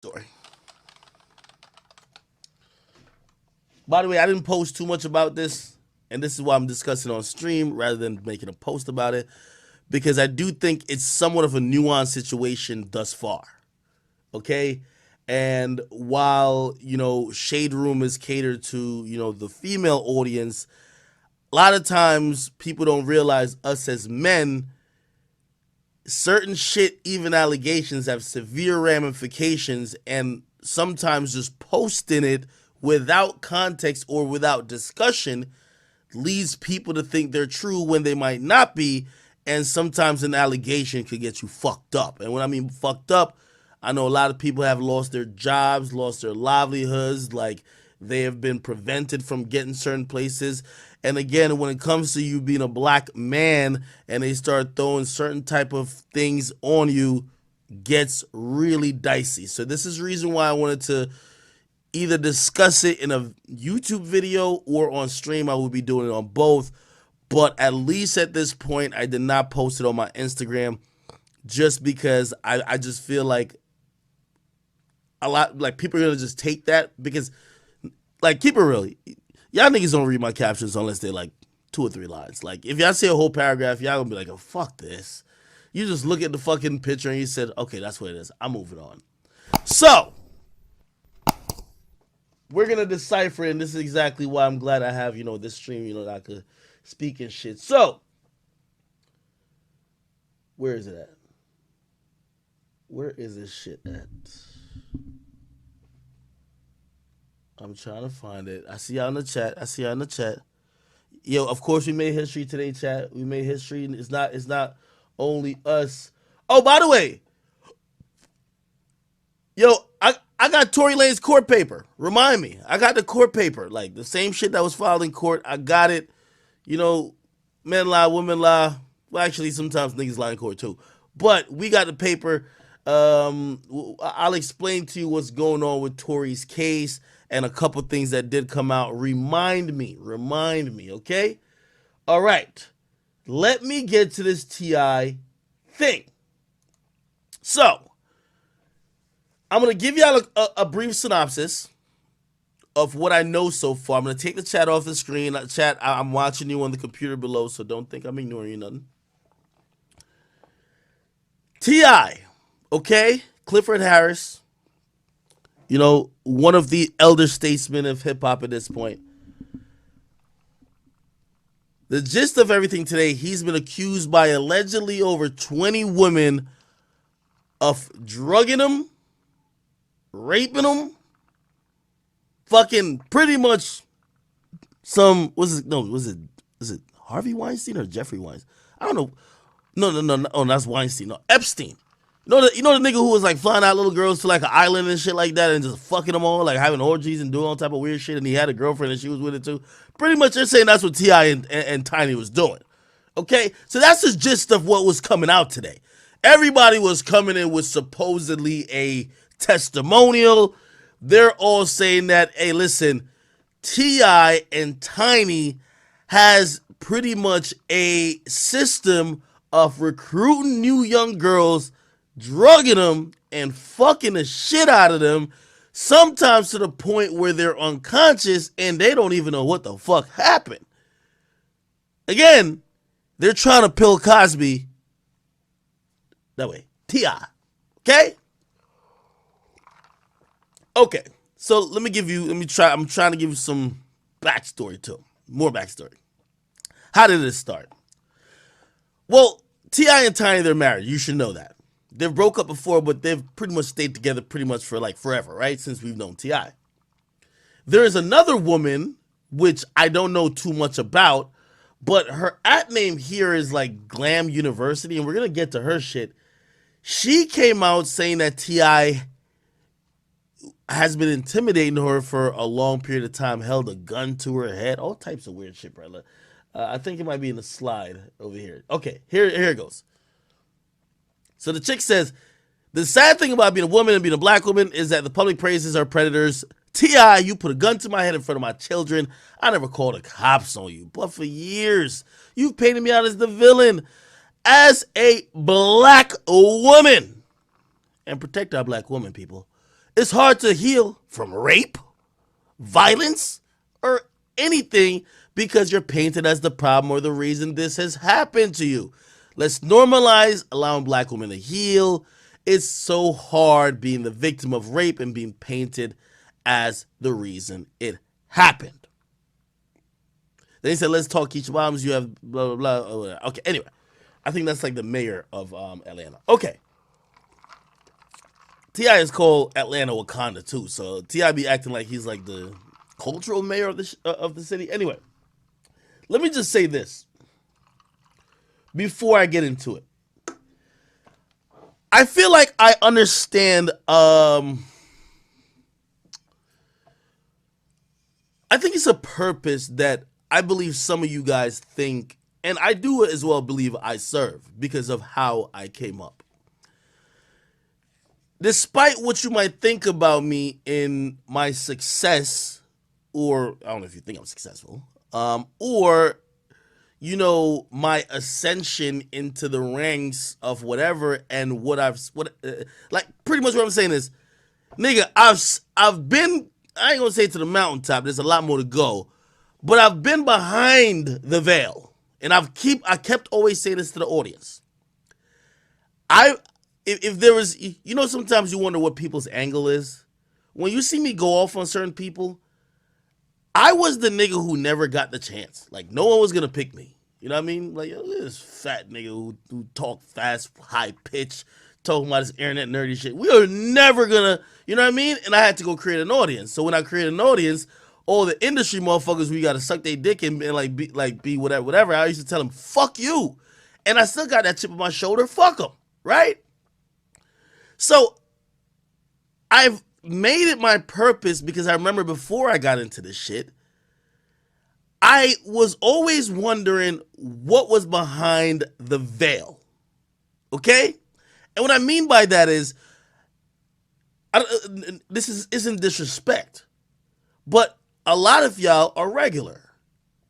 Story. By the way, I didn't post too much about this, and this is why I'm discussing on stream rather than making a post about it, because I do think it's somewhat of a nuanced situation thus far. Okay? And while, Shade Room is catered to, the female audience, a lot of times people don't realize us as men, certain shit, even allegations, have severe ramifications, and sometimes just posting it without context or without discussion leads people to think they're true when they might not be. And sometimes an allegation could get you fucked up. And when I mean fucked up, I know a lot of people have lost their jobs, lost their livelihoods, like they have been prevented from getting certain places. And again, when it comes to you being a black man and they start throwing certain type of things on you, gets really dicey. So this is the reason why I wanted to either discuss it in a YouTube video or on stream. I will be doing it on both. But at least at this point, I did not post it on my Instagram just because I just feel like a lot, like people are going to just take that because, like, keep it real. Y'all niggas don't read my captions unless they're like 2 or 3 lines. Like, if y'all see a whole paragraph, y'all gonna be like, oh, fuck this. You just look at the fucking picture and you said, okay, that's what it is. I'm moving on. So, we're gonna decipher it, and this is exactly why I'm glad I have, this stream, that I could speak and shit. So, where is it at? Where is this shit at? I'm trying to find it. I see y'all in the chat. I see y'all in the chat. Yo, of course we made history today, chat. We made history. It's not only us. Oh, by the way, yo, I got Tory Lane's court paper. Remind me. I got the court paper. Like the same shit that was filed in court. I got it. You know, men lie, women lie. Well, actually, sometimes niggas lie in court too. But we got the paper. I'll explain to you what's going on with Tory's case and a couple things that did come out. Remind me, okay? All right. Let me get to this TI thing. So, I'm going to give y'all a brief synopsis of what I know so far. I'm going to take the chat off the screen. Chat, I'm watching you on the computer below, so don't think I'm ignoring you nothing. T.I., okay? Clifford Harris, one of the elder statesmen of hip hop at this point. The gist of everything today, he's been accused by allegedly over 20 women of drugging him, raping him, fucking pretty much was it Harvey Weinstein or Jeffrey Weinstein? I don't know. No. Oh, that's Weinstein. No, Epstein. You know the nigga who was like flying out little girls to like an island and shit like that and just fucking them all, like having orgies and doing all type of weird shit, and he had a girlfriend and she was with it too. Pretty much they're saying that's what T.I. and Tiny was doing. Okay? So that's the gist of what was coming out today. Everybody was coming in with supposedly a testimonial. They're all saying that, hey, listen, T.I. and Tiny has pretty much a system of recruiting new young girls, drugging them, and fucking the shit out of them, sometimes to the point where they're unconscious and they don't even know what the fuck happened. Again, they're trying to Bill Cosby that way. T.I. Okay? Okay. So I'm trying to give you some backstory too. More backstory. How did it start? Well, T.I. and Tiny, they're married. You should know that. They've broke up before, but they've pretty much stayed together pretty much for like forever, right? Since we've known T.I. There is another woman, which I don't know too much about, but her at name here is like Glam University, and we're going to get to her shit. She came out saying that T.I. has been intimidating her for a long period of time, held a gun to her head, all types of weird shit, brother. I think it might be in the slide over here. Okay, here it goes. So the chick says, the sad thing about being a woman and being a black woman is that the public praises our predators. T.I., you put a gun to my head in front of my children. I never called the cops on you, but for years, you've painted me out as the villain. As a black woman, and protect our black woman, people, It's hard to heal from rape, violence, or anything because you're painted as the problem or the reason this has happened to you. Let's normalize allowing black women to heal. It's so hard being the victim of rape and being painted as the reason it happened. Then he said, let's talk each bombs. You have blah, blah, blah. Okay, anyway. I think that's like the mayor of Atlanta. Okay. T.I. is called Atlanta Wakanda too, so T.I. be acting like he's like the cultural mayor of the city. Anyway, let me just say this before I get into it. I feel like I understand. I think it's a purpose that I believe some of you guys think, and I do as well believe I serve because of how I came up. Despite what you might think about me in my success, or I don't know if you think I'm successful, or my ascension into the ranks of whatever, and like pretty much what I'm saying is, nigga, I've been, I ain't gonna say to the mountaintop. There's a lot more to go, but I've been behind the veil, and I kept always saying this to the audience. If there was, sometimes you wonder what people's angle is. When you see me go off on certain people, I was the nigga who never got the chance. Like, no one was gonna pick me. You know what I mean? Like, look at this fat nigga who talk fast, high pitch, talking about this internet nerdy shit. We are never gonna, you know what I mean? And I had to go create an audience. So when I created an audience, all the industry motherfuckers, we gotta suck their dick and be whatever. I used to tell them, fuck you. And I still got that chip on my shoulder, fuck them, right? So I've made it my purpose, because I remember before I got into this shit, I was always wondering what was behind the veil. Okay? And what I mean by that is, isn't disrespect, but a lot of y'all are regular.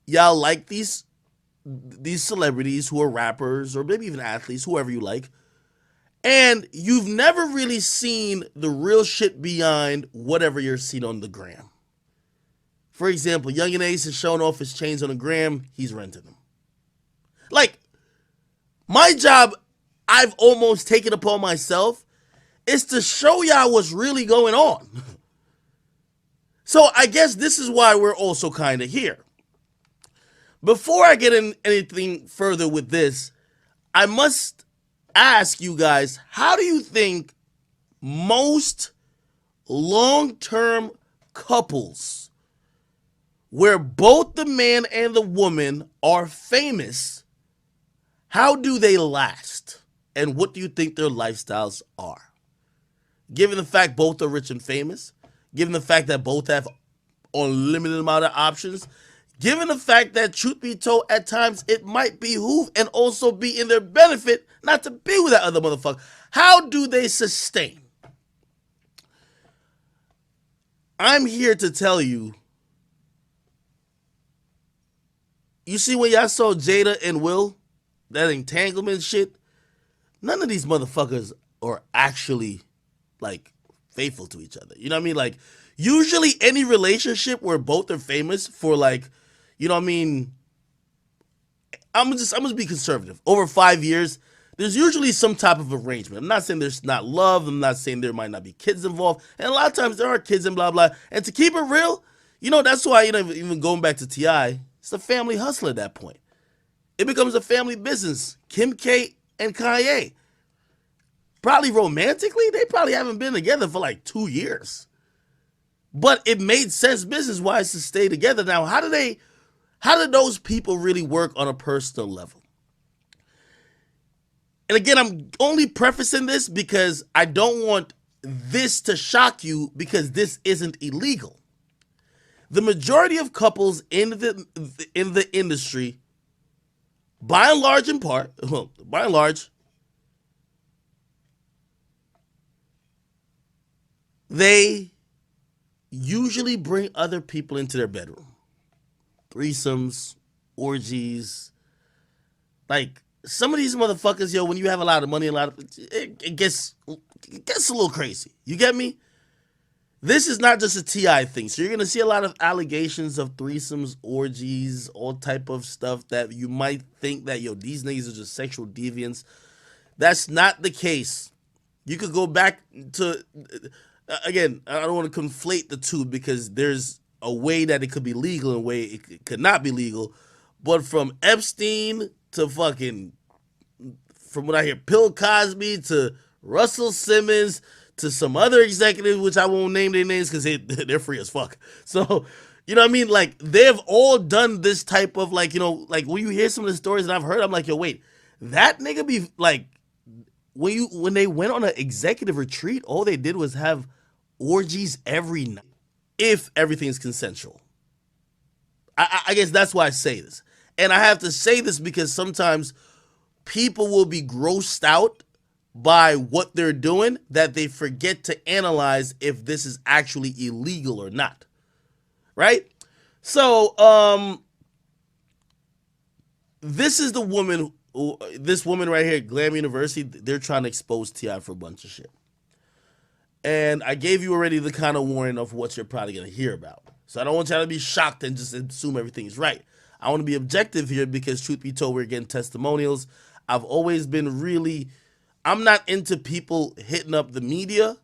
Y'all like these celebrities who are rappers, or maybe even athletes, whoever you like, and you've never really seen the real shit behind whatever you're seeing on the gram. For example, Young and Ace is showing off his chains on the gram. He's renting them. Like, my job, I've almost taken upon myself, is to show y'all what's really going on. So I guess this is why we're also kind of here. Before I get in anything further with this, I must ask you guys, how do you think most long-term couples where both the man and the woman are famous, how do they last? And what do you think their lifestyles are? Given the fact both are rich and famous, given the fact that both have unlimited amount of options, given the fact that, truth be told, at times it might behoove and also be in their benefit not to be with that other motherfucker, how do they sustain? I'm here to tell you, you see when y'all saw Jada and Will, that entanglement shit, none of these motherfuckers are actually, like, faithful to each other. You know what I mean? Like, usually any relationship where both are famous for, like, you know what I mean? I'm gonna be conservative. Over 5 years, there's usually some type of arrangement. I'm not saying there's not love. I'm not saying there might not be kids involved. And a lot of times there are kids and blah, blah. And to keep it real, that's why, even going back to T.I., it's a family hustle at that point. It becomes a family business. Kim K and Kanye. Probably romantically, they probably haven't been together for like 2 years. But it made sense business-wise to stay together. Now, how do those people really work on a personal level? And again, I'm only prefacing this because I don't want this to shock you, because this isn't illegal. The majority of couples in the industry, by and large, they usually bring other people into their bedroom. Threesomes, orgies. Like, some of these motherfuckers, when you have a lot of money, it gets a little crazy. You get me? This is not just a Ti thing. So you're gonna see a lot of allegations of threesomes, orgies, all type of stuff that you might think that yo these niggas are just sexual deviants. That's not the case. You could go back to again. I don't want to conflate the two because there's a way that it could be legal and a way it could not be legal. But from Epstein to fucking from what I hear, Bill Cosby to Russell Simmons to some other executives, which I won't name their names because they're free as fuck. So, you know what I mean? Like, they've all done this type of, like, you know, like when you hear some of the stories that I've heard, I'm like, yo, wait, that nigga be like, when they went on an executive retreat, all they did was have orgies every night, if everything's consensual. I guess that's why I say this. And I have to say this because sometimes people will be grossed out by what they're doing that they forget to analyze if this is actually illegal or not. Right? So, this is the woman, this woman right here, Glam University, they're trying to expose T.I. for a bunch of shit. And I gave you already the kind of warning of what you're probably going to hear about. So I don't want y'all to be shocked and just assume everything is right. I want to be objective here because, truth be told, we're getting testimonials. I've always been really, I'm not into people hitting up the media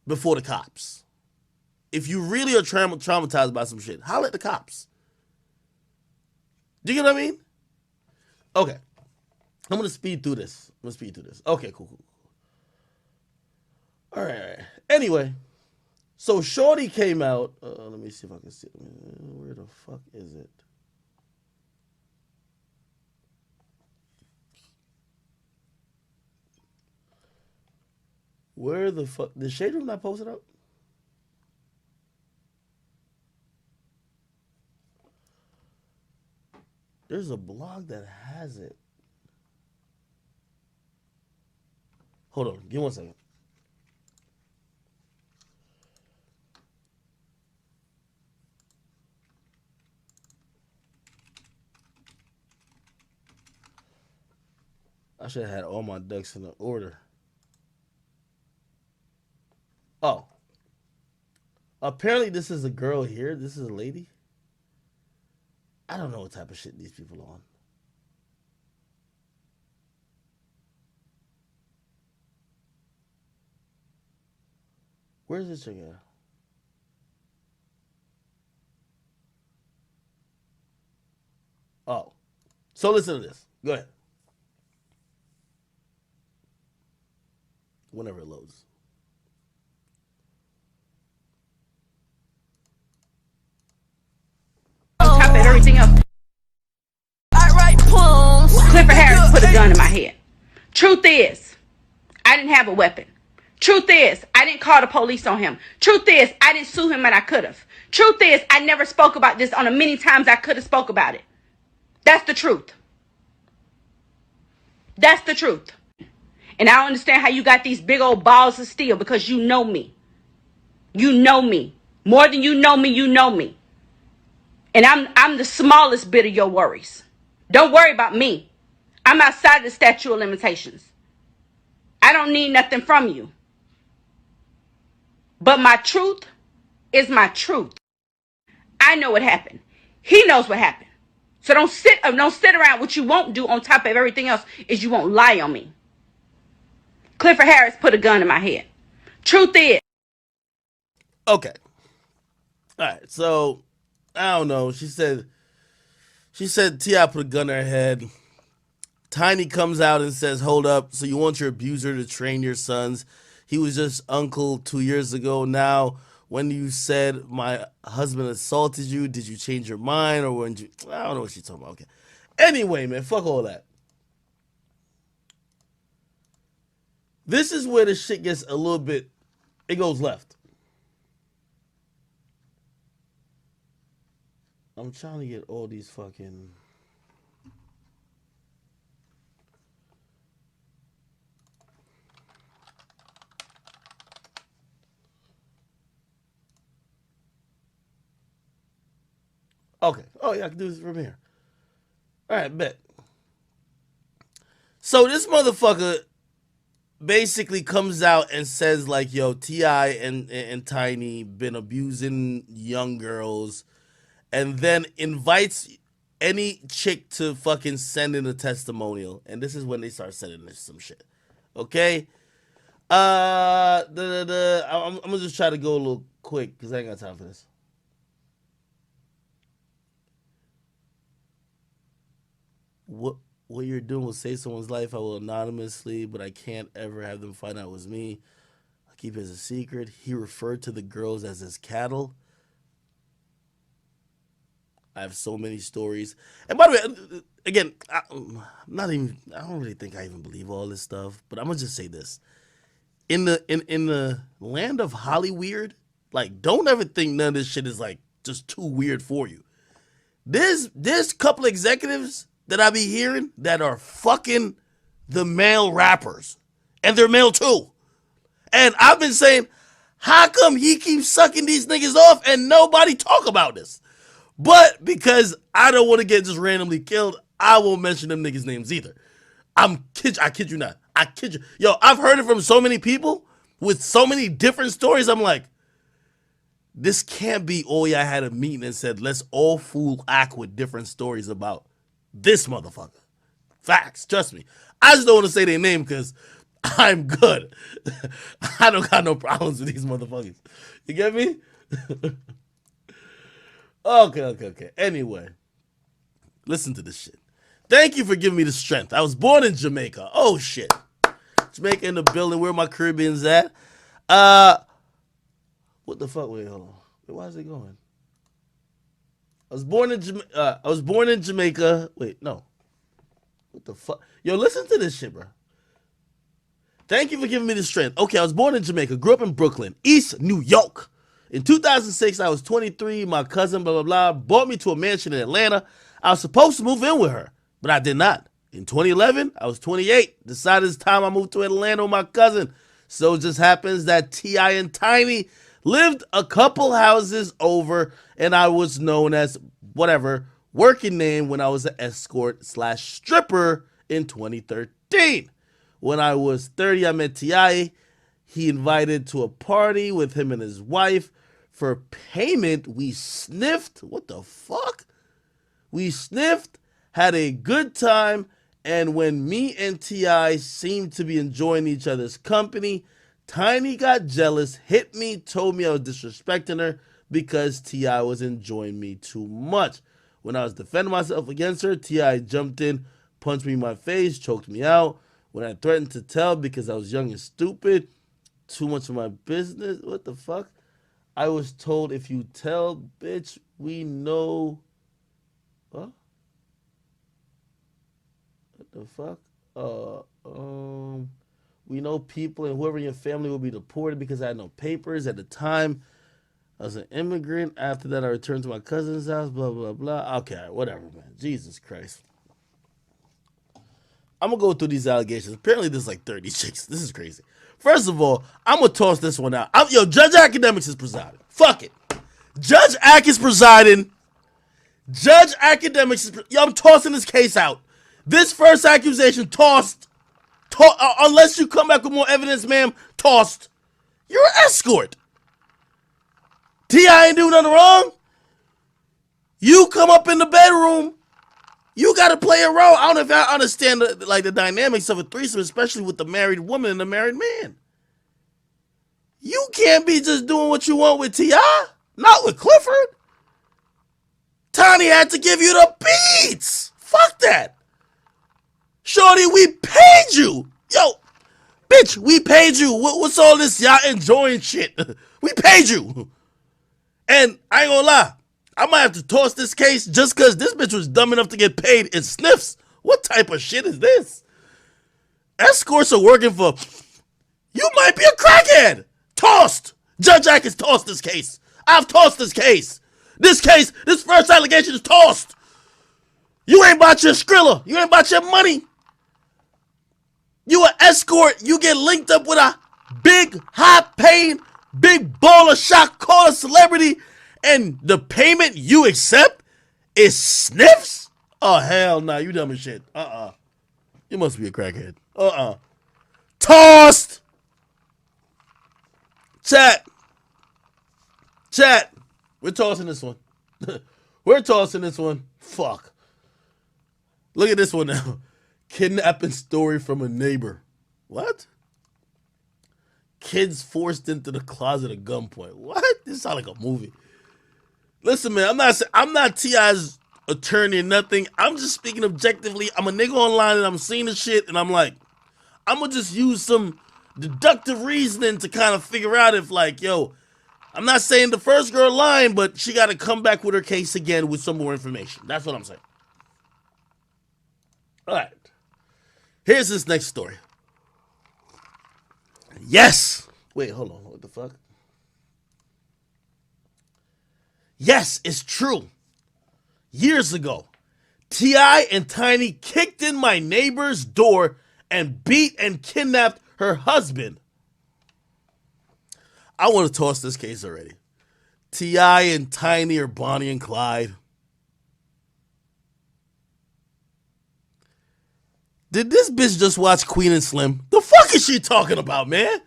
before the cops. If you really are traumatized by some shit, holler at the cops. Do you get what I mean? Okay. I'm going to speed through this. Okay, cool. All right. Anyway, so Shorty came out. Let me see if I can see it. Where the fuck is it? Where the fuck? Did Shade Room not post it up? There's a blog that has it. Hold on. Give me 1 second. I should have had all my ducks in order. Oh. Apparently this is a girl here. This is a lady. I don't know what type of shit these people are on. Where's this chick at? Oh. So listen to this. Go ahead. Whenever it loads. On top of everything else, Clifford Harris put a gun in my head. Truth is, I didn't have a weapon. Truth is, I didn't call the police on him. Truth is, I didn't sue him and I could have. Truth is, I never spoke about this on the many times I could have spoke about it. That's the truth. That's the truth. And I don't understand how you got these big old balls of steel because you know me. You know me. More than you know me, you know me. And I'm the smallest bit of your worries. Don't worry about me. I'm outside the statute of limitations. I don't need nothing from you. But my truth is my truth. I know what happened. He knows what happened. So don't sit around. What you won't do on top of everything else is you won't lie on me. Clifford Harris put a gun in my head. Truth is. Okay. All right. So I don't know. She said T.I. put a gun in her head. Tiny comes out and says, hold up, so you want your abuser to train your sons? He was just uncle 2 years ago. Now, when you said my husband assaulted you, did you change your mind? Or when you, I don't know what she's talking about. Okay. Anyway, man, fuck all that. This is where the shit gets a little bit, it goes left. I'm trying to get all these fucking. Okay. Oh, yeah, I can do this from here. All right, bet. So this motherfucker basically comes out and says like, "Yo, Ti and Tiny been abusing young girls," and then invites any chick to fucking send in a testimonial. And this is when they start sending this some shit. Okay. I'm gonna just try to go a little quick because I ain't got time for this. What what you're doing will save someone's life. I will anonymously, but I can't ever have them find out it was me. I'll keep it as a secret. He referred to the girls as his cattle. I have so many stories. And by the way, again, I'm not even. I don't really think I even believe all this stuff. But I'm gonna just say this: in the land of Hollyweird, like, don't ever think none of this shit is like just too weird for you. There's couple executives that I be hearing that are fucking the male rappers, and they're male too. And I've been saying, how come he keeps sucking these niggas off and nobody talk about this? But because I don't want to get just randomly killed, I won't mention them niggas' names either. I kid you not. I kid you. Yo, I've heard it from so many people with so many different stories. I'm like, this can't be all y'all had a meeting and said, let's all fool act with different stories about this motherfucker. Facts, trust me. I just don't want to say their name because I'm good. I don't got no problems with these motherfuckers. You get me? Okay. Anyway, listen to this shit. Thank you for giving me the strength. I was born in Jamaica. Oh shit. Jamaica in the building. Where my Caribbeans at? What the fuck? Wait, hold on. Wait, why is it going? I was born in Jamaica. Wait, no. What the fuck? Yo, listen to this shit, bro. Thank you for giving me the strength. Okay, I was born in Jamaica, grew up in Brooklyn, East New York. In 2006, I was 23. My cousin, blah, blah, blah, brought me to a mansion in Atlanta. I was supposed to move in with her, but I did not. In 2011, I was 28. Decided it's time I moved to Atlanta with my cousin. So it just happens that T.I. and Tiny lived a couple houses over, and I was known as whatever working name when I was an escort slash stripper in 2013. When I was 30, I met T.I. He invited to a party with him and his wife. For payment, we sniffed. What the fuck? We sniffed, had a good time, and when me and T.I. seemed to be enjoying each other's company, Tiny got jealous, hit me, told me I was disrespecting her because T.I. was enjoying me too much. When I was defending myself against her, T.I. jumped in, punched me in my face, choked me out. When I threatened to tell because I was young and stupid, too much of my business, what the fuck? I was told if you tell, bitch, we know. What? What the fuck? We know people and whoever in your family will be deported because I had no papers at the time. I was an immigrant. After that, I returned to my cousin's house. Blah blah blah. Okay, whatever, man. Jesus Christ. I'm gonna go through these allegations. Apparently, there's like 30 chicks. This is crazy. First of all, I'm gonna toss this one out. Judge Akademiks is presiding. Fuck it. Judge Ak is presiding. Judge Akademiks is. I'm tossing this case out. This first accusation tossed. Unless you come back with more evidence, ma'am, tossed. You're an escort. T.I. ain't do nothing wrong. You come up in the bedroom. You got to play a role. I don't know if I understand the dynamics of a threesome, especially with the married woman and the married man. You can't be just doing what you want with T.I. Not with Clifford. Tiny had to give you the beats. Fuck that. Shorty, we paid you. Yo, bitch, we paid you. What's all this y'all enjoying shit? We paid you. And I ain't gonna lie. I might have to toss this case just because this bitch was dumb enough to get paid in sniffs. What type of shit is this? Escorts are working for... You might be a crackhead. Tossed. Judge Ak has tossed this case. I've tossed this case. This first allegation is tossed. You ain't bought your Skrilla. You ain't bought your money. You an escort. You get linked up with a big, high-paying, big baller shot caller celebrity, and the payment you accept is sniffs? Oh, hell no. You dumb as shit. You must be a crackhead. Tossed. Chat. We're tossing this one. We're tossing this one. Fuck. Look at this one now. Kidnapping story from a neighbor. What? Kids forced into the closet at gunpoint. What? This sounds like a movie. Listen, man, I'm not T.I.'s attorney or nothing. I'm just speaking objectively. I'm a nigga online and I'm seeing the shit and I'm like, I'm gonna just use some deductive reasoning to kind of figure out if, like, yo, I'm not saying the first girl lying, but she got to come back with her case again with some more information. That's what I'm saying. All right. Here's this next story. Yes. Wait, hold on. What the fuck? Yes, it's true. Years ago, T.I. and Tiny kicked in my neighbor's door and beat and kidnapped her husband. I want to toss this case already. T.I. and Tiny are Bonnie and Clyde. Did this bitch just watch Queen and Slim? The fuck is she talking about, man?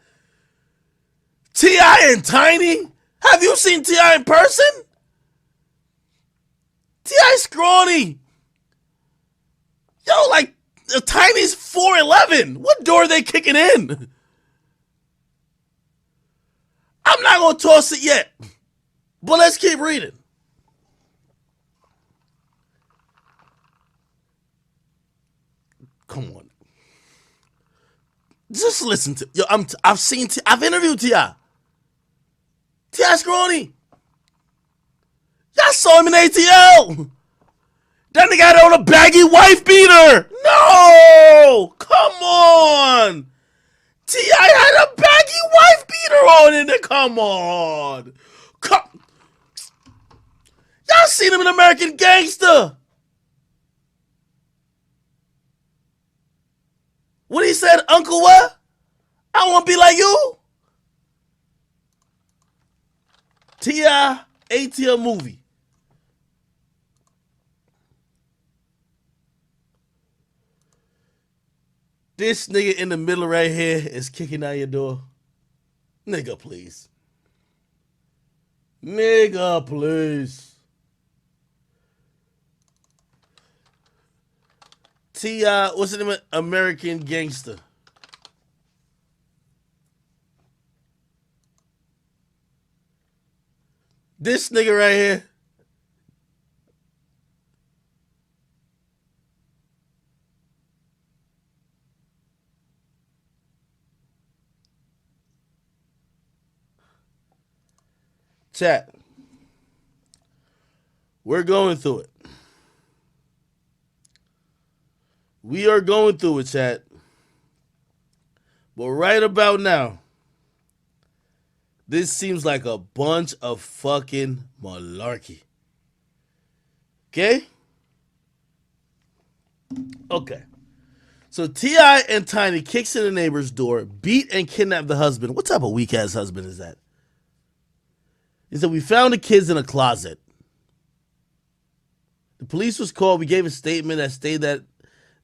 T.I. and Tiny? Have you seen T.I. in person? T.I. scrawny. Yo, like, Tiny's 4'11". What door are they kicking in? I'm not going to toss it yet. But let's keep reading. Come on. Just listen to... Yo, I've interviewed T.I. T.I. scrawny. Y'all saw him in ATL. That nigga had on a baggy wife beater. No! Come on! T.I. had a baggy wife beater on in there. Come on. Y'all seen him in American Gangster. What he said, Uncle what? I want to be like you. T.I. ATL movie. This nigga in the middle right here is kicking out your door. Nigga, please. Nigga, please. T.I., what's the name of American Gangster? This nigga right here. Chat. We're going through it. We are going through it, chat. But right about now, this seems like a bunch of fucking malarkey. Okay? Okay. So T.I. and Tiny kicks in the neighbor's door, beat and kidnap the husband. What type of weak-ass husband is that? He said, we found the kids in a closet. The police was called. We gave a statement that stated that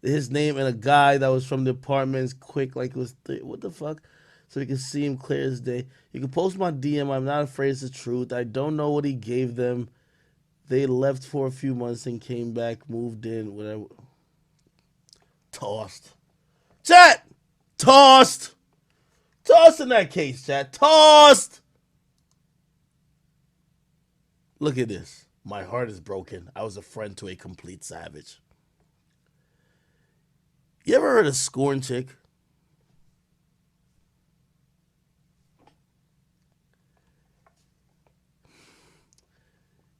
his name and a guy that was from the apartments quick like it was, what the fuck? So you can see him clear as day. You can post my DM. I'm not afraid it's the truth. I don't know what he gave them. They left for a few months and came back, moved in, whatever. Tossed. Chat! Tossed! Tossed in that case, chat. Tossed! Look at this. My heart is broken. I was a friend to a complete savage. You ever heard of scorn chick?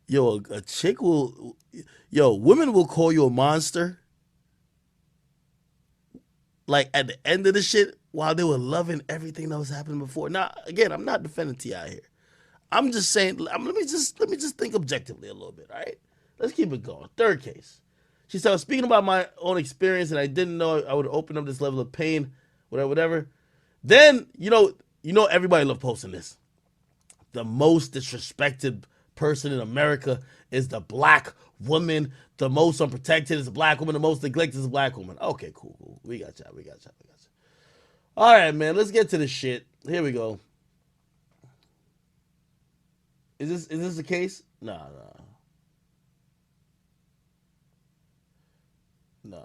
Yo, a chick will... Yo, women will call you a monster. Like, at the end of the shit, while they were loving everything that was happening before. Now, again, I'm not defending T.I. here. I'm just saying, let me just think objectively a little bit, all right? Let's keep it going. Third case. She said, I was speaking about my own experience, and I didn't know I would open up this level of pain, whatever. Then, you know, everybody love posting this. The most disrespected person in America is the black woman. The most unprotected is the black woman. The most neglected is the black woman. Okay, cool. We got you. All right, man. Let's get to the shit. Here we go. Is this the case? Nah, nah.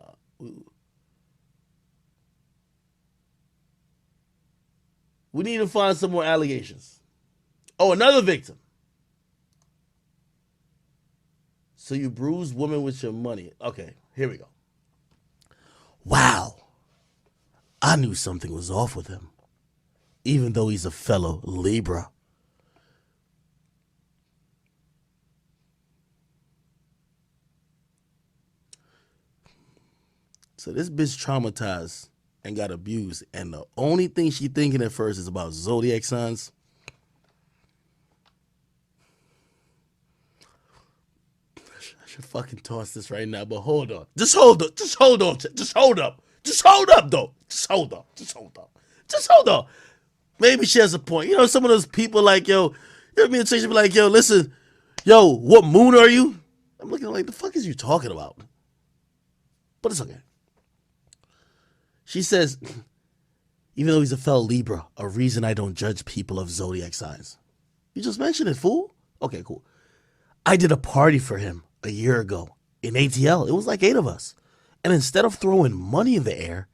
We need to find some more allegations. Oh, another victim. So you bruise women with your money. Okay, here we go. Wow. I knew something was off with him, even though he's a fellow Libra. So this bitch traumatized and got abused, and the only thing she thinking at first is about zodiac signs. I should fucking toss this right now, but hold on. Just hold up. Just hold on. Just hold up. Just hold up, though. Just hold up. Just hold up. Just hold up. Maybe she has a point. You know, some of those people like, yo, you know me and Chase be like, yo, listen, yo, what moon are you? I'm looking like, the fuck is you talking about? But it's okay. She says, even though he's a fellow Libra, a reason I don't judge people of zodiac signs. You just mentioned it, fool. Okay, cool. I did a party for him a year ago in ATL. It was like 8 of us. And instead of throwing money in the air,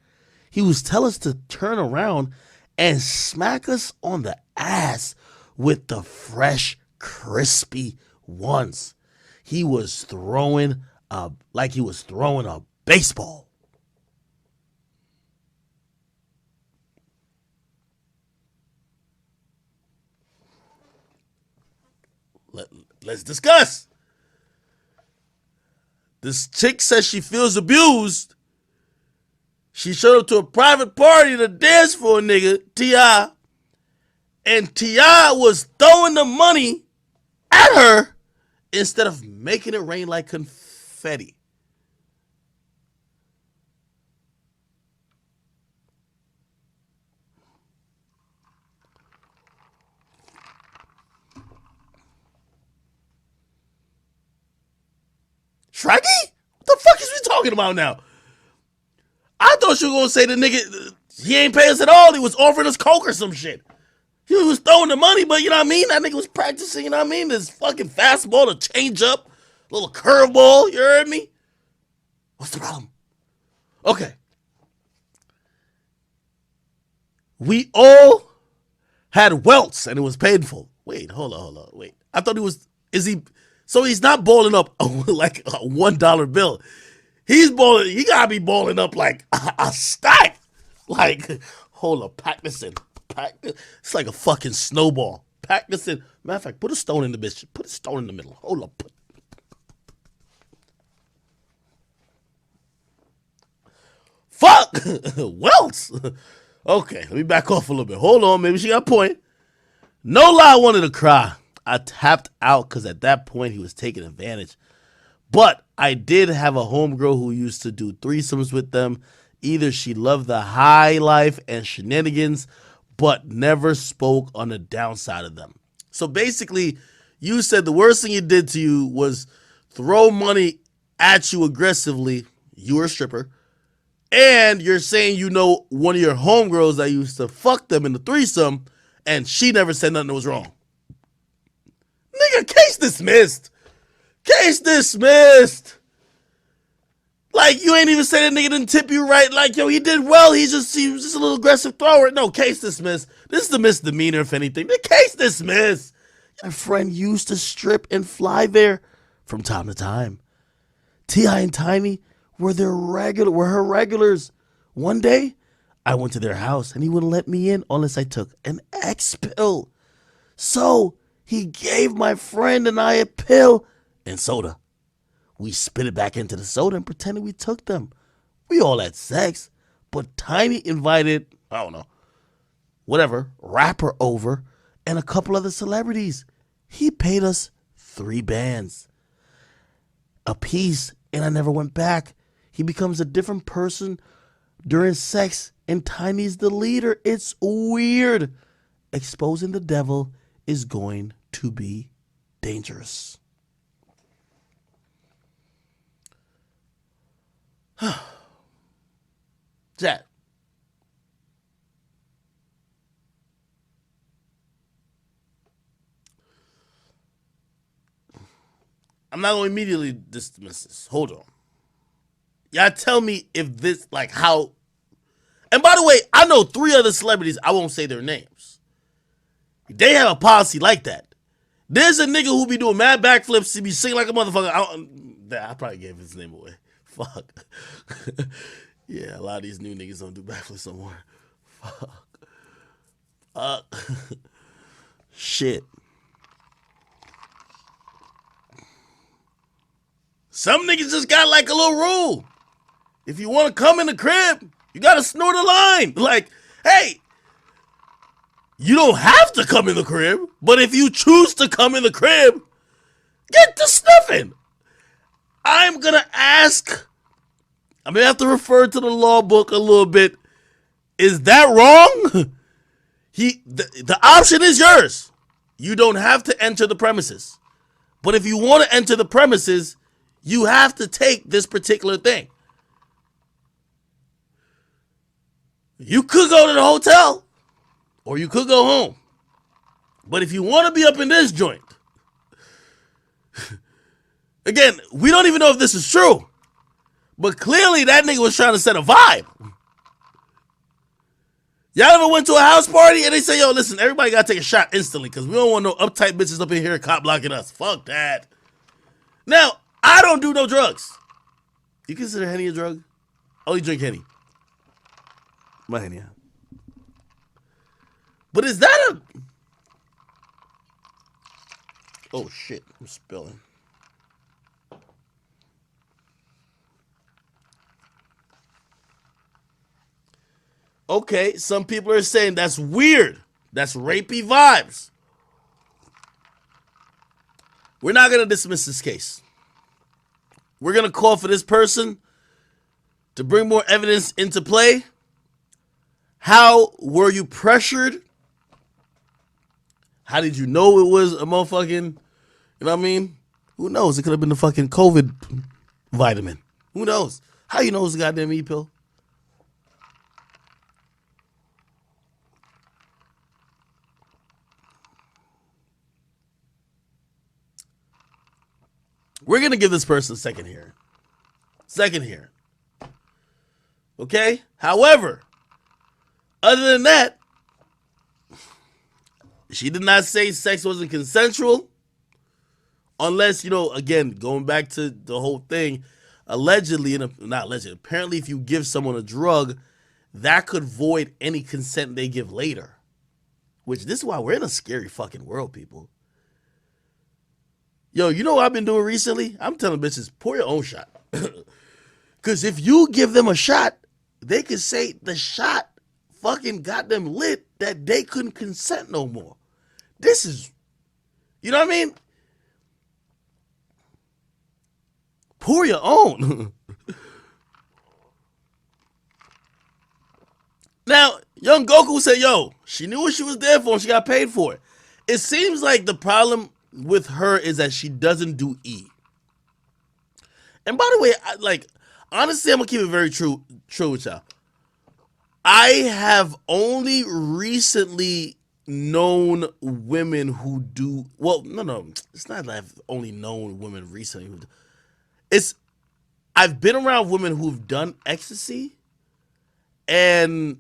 he was telling us to turn around and smack us on the ass with the fresh, crispy ones. He was throwing like he was throwing a baseball. Let's discuss. This chick says she feels abused. She showed up to a private party to dance for a nigga, T.I. And T.I. was throwing the money at her instead of making it rain like confetti. Shraggy? What the fuck is we talking about now? I thought you were gonna say the nigga, he ain't pay us at all. He was offering us coke or some shit. He was throwing the money, but you know what I mean? That nigga was practicing, you know what I mean? This fucking fastball, a change up, little curveball, you heard me? What's the problem? Okay. We all had welts and it was painful. Wait, hold on. Wait. I thought he was, so he's not balling up like a $1 bill. He gotta be balling up like a stack. Like, hold up, pack this in. It's like a fucking snowball. Pack this in. Matter of fact, put a stone in the bitch. Put a stone in the middle. Hold up. Fuck! Welts! Okay, let me back off a little bit. Hold on, maybe she got a point. No lie, I wanted to cry. I tapped out because at that point he was taking advantage. But I did have a homegirl who used to do threesomes with them. Either she loved the high life and shenanigans, but never spoke on the downside of them. So basically, you said the worst thing he did to you was throw money at you aggressively. You were a stripper. And you're saying you know one of your homegirls that used to fuck them in the threesome, and she never said nothing that was wrong. Nigga, case dismissed. Case dismissed. Like, you ain't even say that nigga didn't tip you right. Like, yo, he did well. He was just a little aggressive thrower. No, case dismissed. This is the misdemeanor, if anything. The case dismissed. My friend used to strip and fly there from time to time. T.I. and Tiny were her regulars. One day, I went to their house and he wouldn't let me in unless I took an X pill. So he gave my friend and I a pill and soda. We spit it back into the soda and pretended we took them. We all had sex, but Tiny invited, I don't know, whatever, rapper over and a couple other celebrities. He paid us 3 bands a piece, and I never went back. He becomes a different person during sex, and Tiny's the leader. It's weird. Exposing the devil is going to be dangerous. Jack, I'm not going to immediately dismiss this. Hold on. Y'all tell me if this, like, how. And by the way, I know 3 other celebrities. I won't say their names. They have a policy like that. There's a nigga who be doing mad backflips. He be singing like a motherfucker. I probably gave his name away. Fuck. Yeah, a lot of these new niggas don't do backflips no more. Fuck. Shit. Some niggas just got like a little rule. If you want to come in the crib, you got to snort a line. Like, hey, you don't have to come in the crib, but if you choose to come in the crib, get to sniffing. I'm going to ask, I'm going to have to refer to the law book a little bit. Is that wrong? The option is yours. You don't have to enter the premises. But if you want to enter the premises, you have to take this particular thing. You could go to the hotel or you could go home. But if you want to be up in this joint, again, we don't even know if this is true. But clearly that nigga was trying to set a vibe. Y'all ever went to a house party and they say, yo, listen, everybody got to take a shot instantly because we don't want no uptight bitches up in here cop blocking us. Fuck that. Now, I don't do no drugs. You consider Henny a drug? I only drink Henny. My Henny. But is that a... Oh, shit. I'm spilling. Okay, some people are saying that's weird. That's rapey vibes. We're not going to dismiss this case. We're going to call for this person to bring more evidence into play. How were you pressured? How did you know it was a motherfucking, you know what I mean? Who knows? It could have been the fucking COVID vitamin. Who knows? How you know it's a goddamn E-pill? We're going to give this person a second hearing. Second hearing. Okay? However, other than that, she did not say sex wasn't consensual. Unless, you know, again, going back to the whole thing, allegedly, not allegedly, apparently if you give someone a drug, that could void any consent they give later. Which, this is why we're in a scary fucking world, people. Yo, you know what I've been doing recently? I'm telling bitches, pour your own shot. Because if you give them a shot, they could say the shot fucking got them lit that they couldn't consent no more. This is, you know what I mean? Pour your own. Now, young Goku said, yo, she knew what she was there for and she got paid for it. It seems like the problem with her is that she doesn't do E. And by the way, honestly, I'm gonna keep it very true with y'all. I have only recently known women who do, well, no, it's not that I've only known women recently who do. I've been around women who've done ecstasy and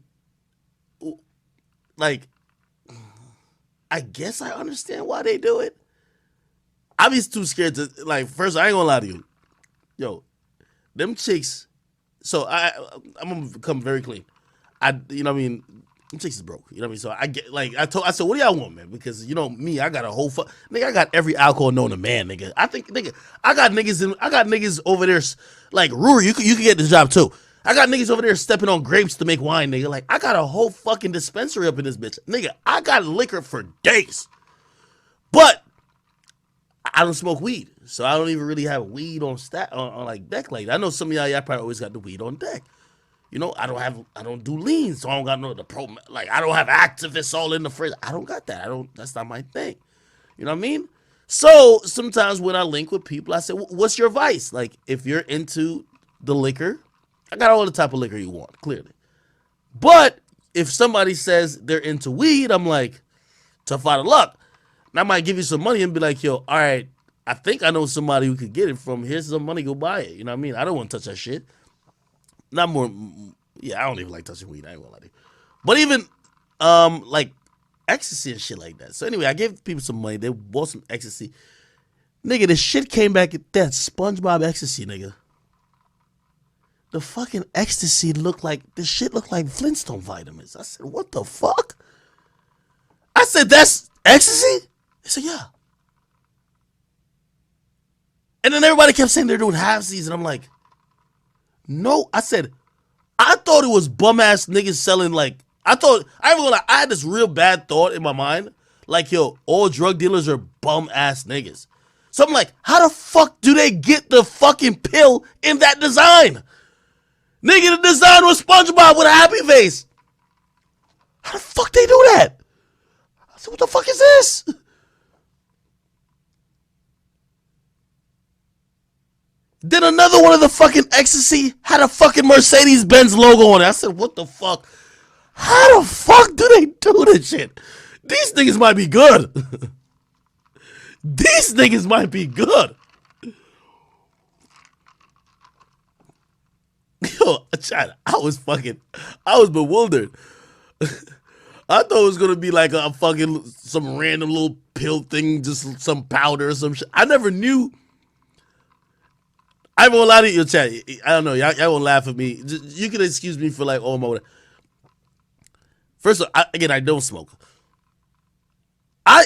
like, I guess I understand why they do it. I'm just too scared to, like, first, I ain't gonna lie to you. Yo, them chicks, so I'm gonna become very clean. You know what I mean? Them chicks is broke. You know what I mean? So I get, like, I said, what do y'all want, man? Because, you know, me, I got a whole, nigga, I got every alcohol known to man, nigga. I think, nigga, I got niggas over there, like, Rory, you could get this job too. I got niggas over there stepping on grapes to make wine, nigga. Like, I got a whole fucking dispensary up in this bitch. Nigga, I got liquor for days. But I don't smoke weed, so I don't even really have weed on like deck. Like, I know some of y'all probably always got the weed on deck. You know, I don't do lean, so I don't got like, I don't have activists all in the fridge. I don't got that. That's not my thing. You know what I mean? So sometimes when I link with people, I say, what's your vice? Like, if you're into the liquor, I got all the type of liquor you want, clearly. But if somebody says they're into weed, I'm like, tough out of luck. And I might give you some money and be like, yo, all right, I think I know somebody who could get it from. Here's some money, go buy it. You know what I mean? I don't want to touch that shit. Not more. Yeah, I don't even like touching weed. I ain't gonna lie to you. But even like ecstasy and shit like that. So anyway, I gave people some money. They bought some ecstasy. Nigga, the shit came back at that SpongeBob ecstasy, nigga. The fucking ecstasy looked like, this shit looked like Flintstone vitamins. I said, what the fuck? I said, that's ecstasy? They said, yeah. And then everybody kept saying they're doing halfsies, and I'm like, no. I said, I thought it was bum ass niggas selling like, I had this real bad thought in my mind. Like, yo, all drug dealers are bum ass niggas. So I'm like, how the fuck do they get the fucking pill in that design? Nigga, the design was SpongeBob with a happy face. How the fuck they do that? I said, what the fuck is this? Then another one of the fucking ecstasy had a fucking Mercedes-Benz logo on it. I said, what the fuck? How the fuck do they do this shit? These niggas might be good. These niggas might be good. Yo, Chad, I was bewildered. I thought it was gonna be like a fucking, some random little pill thing, just some powder or some shit. I never knew. I won't lie to you, Chad. I don't know. Y'all won't laugh at me. You can excuse me for like, oh my. First of all, I don't smoke. I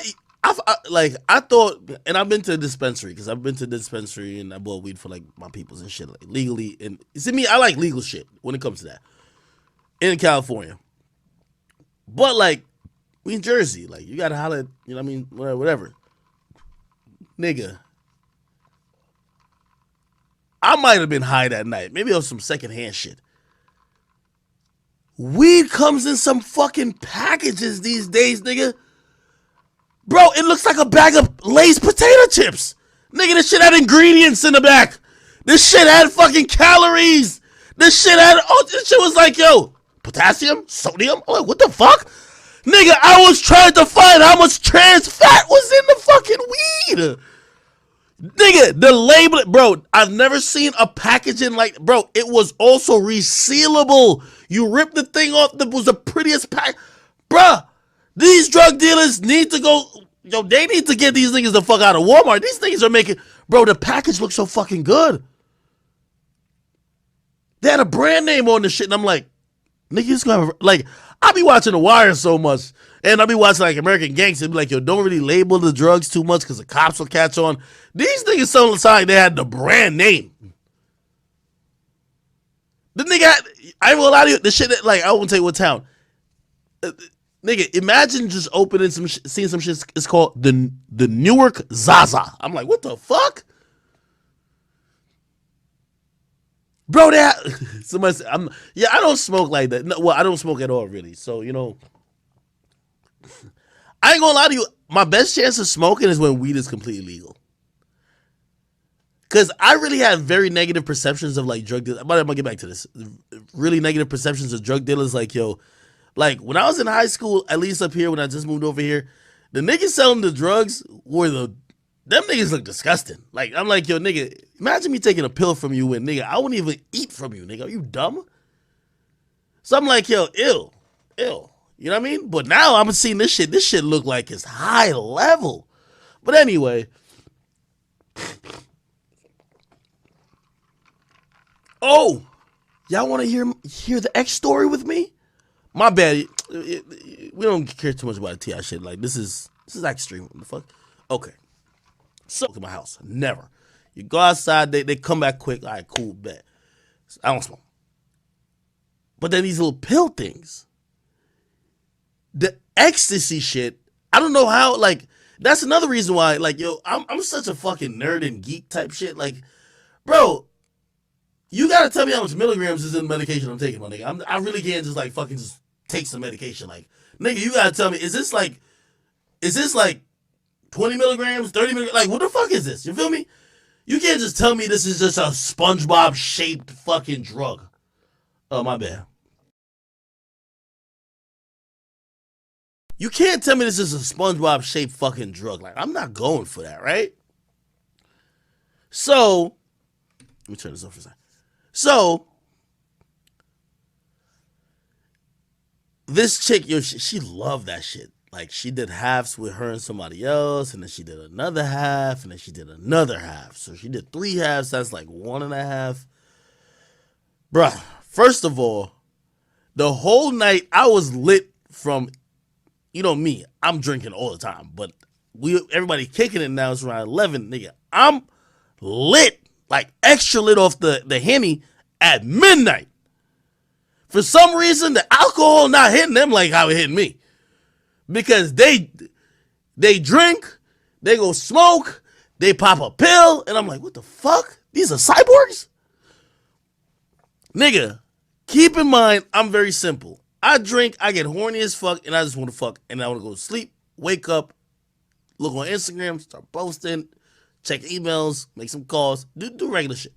thought, and I've been to a dispensary, because I've been to the dispensary and I bought weed for like my peoples and shit, like legally. And see me, I like legal shit when it comes to that in California. But like, we in Jersey, like you gotta holler at, you know what I mean, whatever. Nigga, I might have been high that night. Maybe it was some secondhand shit. Weed comes in some fucking packages these days, nigga. Bro, it looks like a bag of Lay's potato chips. Nigga, this shit had ingredients in the back. This shit had fucking calories. This shit was like, yo, potassium, sodium. I'm like, what the fuck? Nigga, I was trying to find how much trans fat was in the fucking weed. Nigga, the label, bro, I've never seen a packaging like, bro, it was also resealable. You rip the thing off, that was the prettiest pack. Bruh, these drug dealers need to go, yo, they need to get these niggas the fuck out of Walmart. These niggas are making, bro, the package looks so fucking good. They had a brand name on the shit, and I'm like, nigga, it's gonna, like, I be watching The Wire so much, and I be watching, like, American Gangster, be like, yo, don't really label the drugs too much, because the cops will catch on. These niggas sound like they had the brand name. The nigga, I ain't gonna lie to you, the shit that, like, I won't tell you what town. Nigga, imagine just opening some seeing some shit. It's called the Newark Zaza. I'm like, what the fuck? Bro, that somebody said, I don't smoke like that. No, well, I don't smoke at all, really. So, you know, I ain't gonna lie to you. My best chance of smoking is when weed is completely legal. Because I really have very negative perceptions of like drug dealers. But I'm gonna get back to this. Really negative perceptions of drug dealers. Like, yo, like when I was in high school, at least up here when I just moved over here, the niggas selling the drugs were them niggas look disgusting. Like, I'm like, yo, nigga, imagine me taking a pill from you and nigga, I wouldn't even eat from you, nigga. Are you dumb? So I'm like, yo, ew. You know what I mean? But now I'm seeing this shit. This shit look like it's high level. But anyway. Oh, y'all want to hear the X story with me? My bad. We don't care too much about the TI shit. Like, this is extreme. What the fuck? Okay. So, to my house. Never. You go outside, they come back quick. All right, cool, bet. I don't smoke. But then these little pill things. The ecstasy shit, I don't know how, like, that's another reason why, like, yo, I'm such a fucking nerd and geek type shit. Like, bro, you gotta tell me how much milligrams is in the medication I'm taking, my nigga. I really can't just, like, fucking just take some medication. Like, nigga, you gotta tell me, is this like 20 milligrams, 30 milligrams? Like, what the fuck is this? You feel me? You can't just tell me this is just a SpongeBob-shaped fucking drug. Oh, my bad. You can't tell me this is a SpongeBob-shaped fucking drug. Like, I'm not going for that, right? So, let me turn this off for a second. So, this chick, yo, she loved that shit. Like, she did halves with her and somebody else, and then she did another half, and then she did another half. So she did 3 halves. That's like 1.5. Bruh, first of all, the whole night I was lit from, you know me, I'm drinking all the time, but everybody kicking it now. It's around 11, nigga. I'm lit, like extra lit off the Henny at midnight. For some reason, the alcohol not hitting them like how it hitting me. Because they drink, they go smoke, they pop a pill, and I'm like, what the fuck? These are cyborgs? Nigga, keep in mind, I'm very simple. I drink, I get horny as fuck, and I just want to fuck, and I want to go to sleep, wake up, look on Instagram, start posting, check emails, make some calls, do regular shit.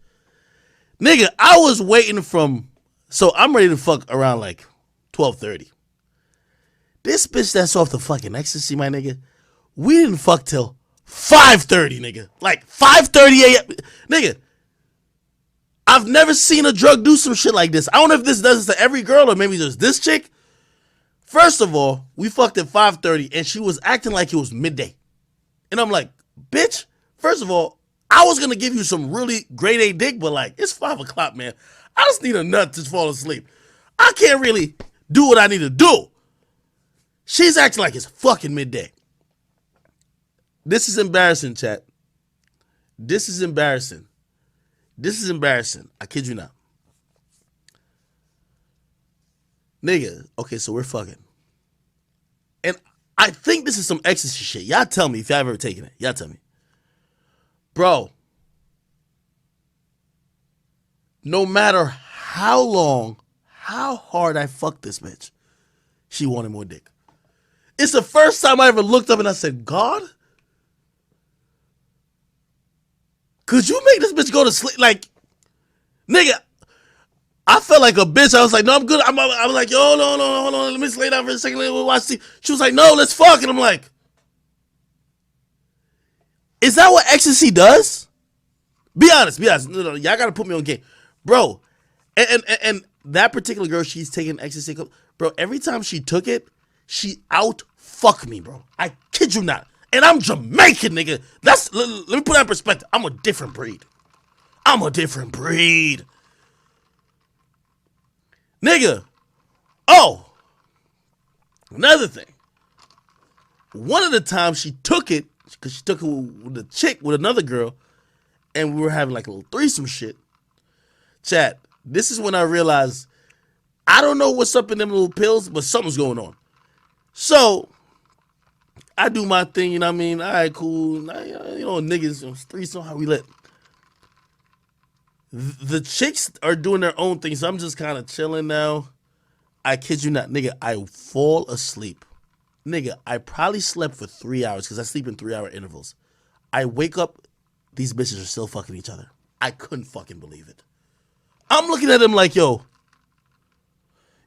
Nigga, I was waiting so I'm ready to fuck around like 12:30. This bitch that's off the fucking ecstasy, my nigga, we didn't fuck till 5:30, nigga. Like 5:30 a.m. Nigga, I've never seen a drug do some shit like this. I don't know if this does this to every girl or maybe just this chick. First of all, we fucked at 5:30 and she was acting like it was midday. And I'm like, bitch, first of all, I was going to give you some really grade A dick, but like, it's 5 o'clock, man. I just need a nut to fall asleep. I can't really do what I need to do. She's acting like it's fucking midday. This is embarrassing, chat. This is embarrassing. This is embarrassing. I kid you not. Nigga, okay, so we're fucking. And I think this is some ecstasy shit. Y'all tell me if y'all ever taken it. Y'all tell me. Bro, no matter how long, how hard I fucked this bitch, she wanted more dick. It's the first time I ever looked up and I said, God, could you make this bitch go to sleep? Like, nigga, I felt like a bitch. I was like, no, I'm good. I was like, yo, no, hold on. Let me just lay down for a second. Let me watch TV. She was like, no, let's fuck. And I'm like, is that what ecstasy does? Be honest. No, y'all gotta put me on game. Bro, and that particular girl, she's taking ecstasy. Bro, every time she took it, she out fuck me, bro. I kid you not. And I'm Jamaican, nigga. Let me put that in perspective. I'm a different breed. Nigga. Oh. Another thing. One of the times she took it, because she took it with a chick, with another girl, and we were having like a little threesome shit. Chat, this is when I realized I don't know what's up in them little pills, but something's going on. So, I do my thing, you know what I mean? All right, cool. You know, niggas, threesome, how we lit. The chicks are doing their own thing, so I'm just kind of chilling now. I kid you not, nigga, I fall asleep. Nigga, I probably slept for 3 hours because I sleep in 3-hour intervals. I wake up, these bitches are still fucking each other. I couldn't fucking believe it. I'm looking at them like, yo,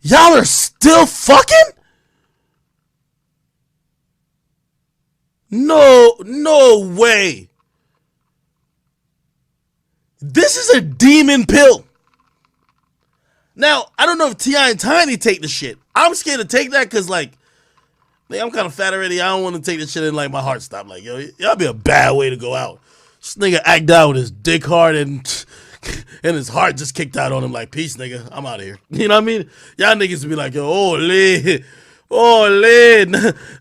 y'all are still fucking? No way. This is a demon pill. Now, I don't know if T.I. and Tiny take the shit. I'm scared to take that because, like, I'm kind of fat already. I don't want to take this shit and, like, my heart stop. Like, yo, y'all be a bad way to go out. This nigga act out with his dick hard and his heart just kicked out on him like, peace, nigga. I'm out of here. You know what I mean? Y'all niggas be like, yo,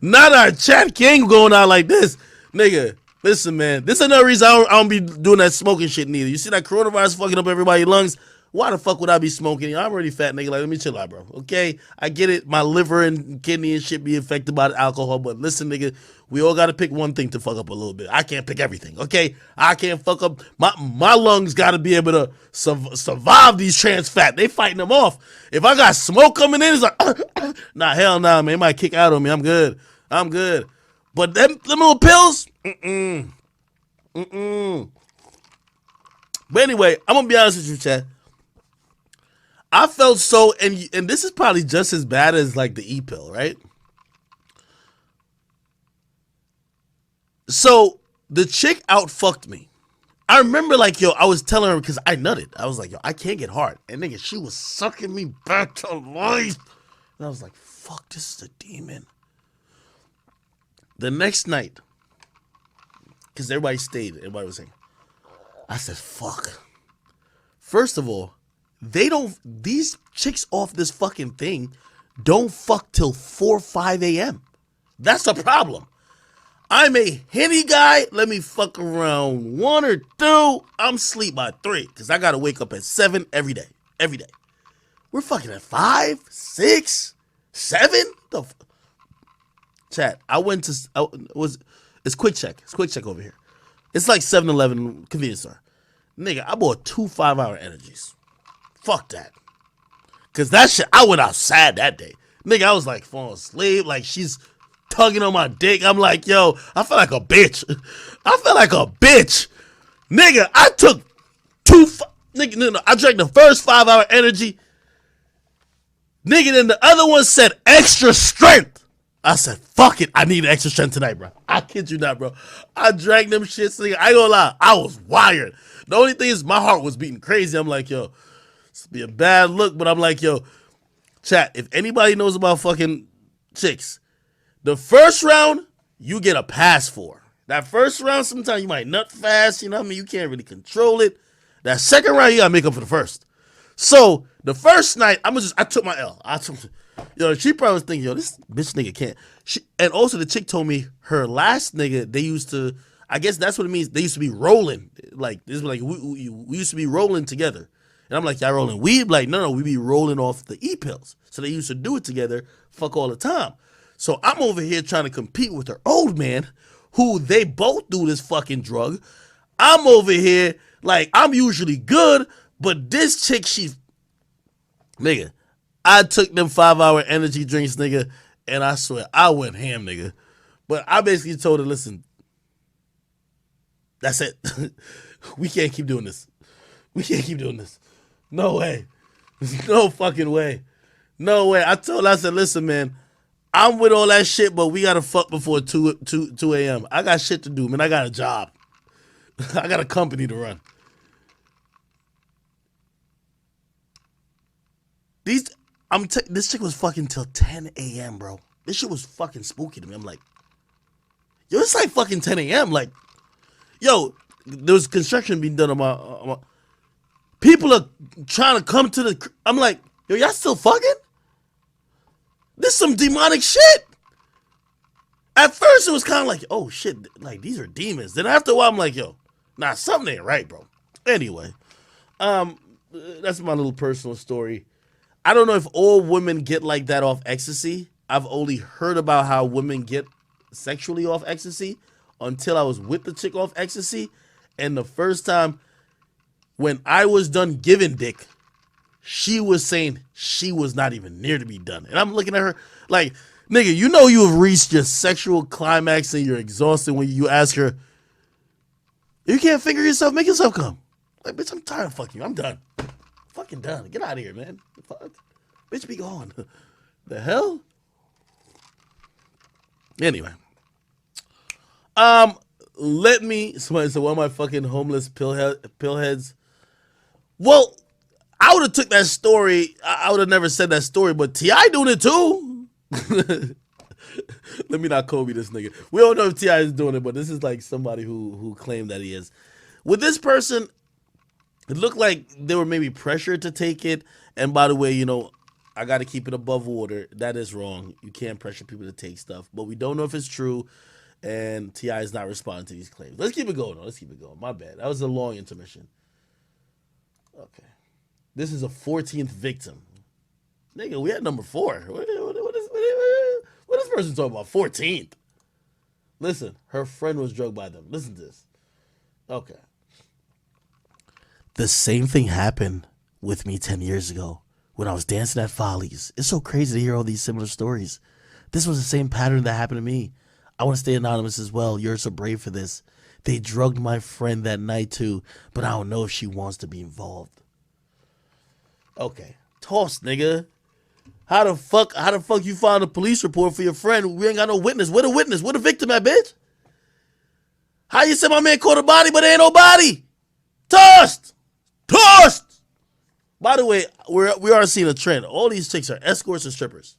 not our chat king going out like this. Nigga, listen, man. This is another reason I don't be doing that smoking shit neither. You see that coronavirus fucking up everybody's lungs? Why the fuck would I be smoking? I'm already fat, nigga. Like, let me chill out, bro. Okay? I get it. My liver and kidney and shit be affected by the alcohol. But listen, nigga, we all got to pick one thing to fuck up a little bit. I can't pick everything, okay? I can't fuck up. My lungs got to be able to survive these trans fat. They fighting them off. If I got smoke coming in, it's like, nah, hell nah, man. It might kick out on me. I'm good. But them little pills, But anyway, I'm going to be honest with you, chat. I felt so, and this is probably just as bad as like the E-pill, right? So the chick outfucked me. I remember like, yo, I was telling her because I nutted. I was like, yo, I can't get hard. And nigga, she was sucking me back to life. And I was like, fuck, this is a demon. The next night, because everybody stayed, everybody was saying, I said, fuck. First of all, these chicks off this fucking thing don't fuck till 4, 5 a.m. That's a problem. I'm a Henny guy. Let me fuck around 1 or 2. I'm sleep by 3 because I got to wake up at 7 every day. Every day. We're fucking at 5, 6, 7? Chat, I went to, it's Quick Check. It's Quick Check over here. It's like 7-Eleven convenience store. Nigga, I bought 2 5-hour energies. Fuck that. Because that shit, I went outside that day. Nigga, I was like falling asleep. Like she's tugging on my dick. I'm like, yo, I feel like a bitch. I feel like a bitch. Nigga, I took I drank the first 5-hour energy. Nigga, then the other one said extra strength. I said, fuck it. I need extra strength tonight, bro. I kid you not, bro. I drank them shits. Nigga, I ain't gonna lie. I was wired. The only thing is my heart was beating crazy. I'm like, yo, this be a bad look, but I'm like, yo, chat, if anybody knows about fucking chicks, the first round, you get a pass for. That first round, sometimes you might nut fast, you know what I mean? You can't really control it. That second round, you gotta make up for the first. So, the first night, I took my L. She probably was thinking, yo, this bitch nigga can't. And also, the chick told me her last nigga, they used to, I guess that's what it means, they used to be rolling. Like, this was like, we used to be rolling together. And I'm like, y'all rolling weed? Like, no, we be rolling off the E-pills. So they used to do it together, fuck all the time. So I'm over here trying to compete with her old man, who they both do this fucking drug. I'm over here, like, I'm usually good, but this chick, nigga, I took them 5-hour energy drinks, nigga, and I swear, I went ham, nigga. But I basically told her, listen, that's it. We can't keep doing this. We can't keep doing this. No way. No fucking way. No way. I said, listen, man, I'm with all that shit, but we gotta fuck before 2 a.m. I got shit to do, man. I got a job. I got a company to run. This chick was fucking till 10 a.m., bro. This shit was fucking spooky to me. I'm like, yo, it's like fucking 10 a.m. Like, yo, there was construction being done on my people are trying to come to the. I'm like, yo, y'all still fucking? This some demonic shit. At first, it was kind of like, oh shit, like these are demons. Then after a while, I'm like, yo, nah, something ain't right, bro. Anyway, that's my little personal story. I don't know if all women get like that off ecstasy. I've only heard about how women get sexually off ecstasy until I was with the chick off ecstasy. And the first time when I was done giving dick, she was saying she was not even near to be done. And I'm looking at her like, nigga, you know you have reached your sexual climax and you're exhausted when you ask her, you can't finger yourself, make yourself come. Like, bitch, I'm tired of fucking you. I'm done. Fucking done. Get out of here, man. Fuck. Bitch, be gone. The hell? Anyway. Somebody said, one of my fucking homeless pillheads. Well, I would have took that story. I would have never said that story, but T.I. doing it too. Let me not Kobe this nigga. We don't know if T.I. is doing it, but this is like somebody who claimed that he is. With this person, it looked like they were maybe pressured to take it. And by the way, you know, I got to keep it above water. That is wrong. You can't pressure people to take stuff. But we don't know if it's true. And T.I. is not responding to these claims. Let's keep it going. Let's keep it going. My bad. That was a long intermission. Okay. This is a 14th victim. Nigga, we had number 4. What is this person talking about? 14th. Listen, her friend was drugged by them. Listen to this. Okay. The same thing happened with me 10 years ago when I was dancing at Follies. It's so crazy to hear all these similar stories. This was the same pattern that happened to me. I want to stay anonymous as well. You're so brave for this. They drugged my friend that night too, but I don't know if she wants to be involved. Okay. Toss, nigga. How the fuck you find a police report for your friend? We ain't got no witness. Where the victim at, bitch? How you say my man caught a body, but there ain't no body? Tossed! Tossed! By the way, we are seeing a trend. All these chicks are escorts and strippers.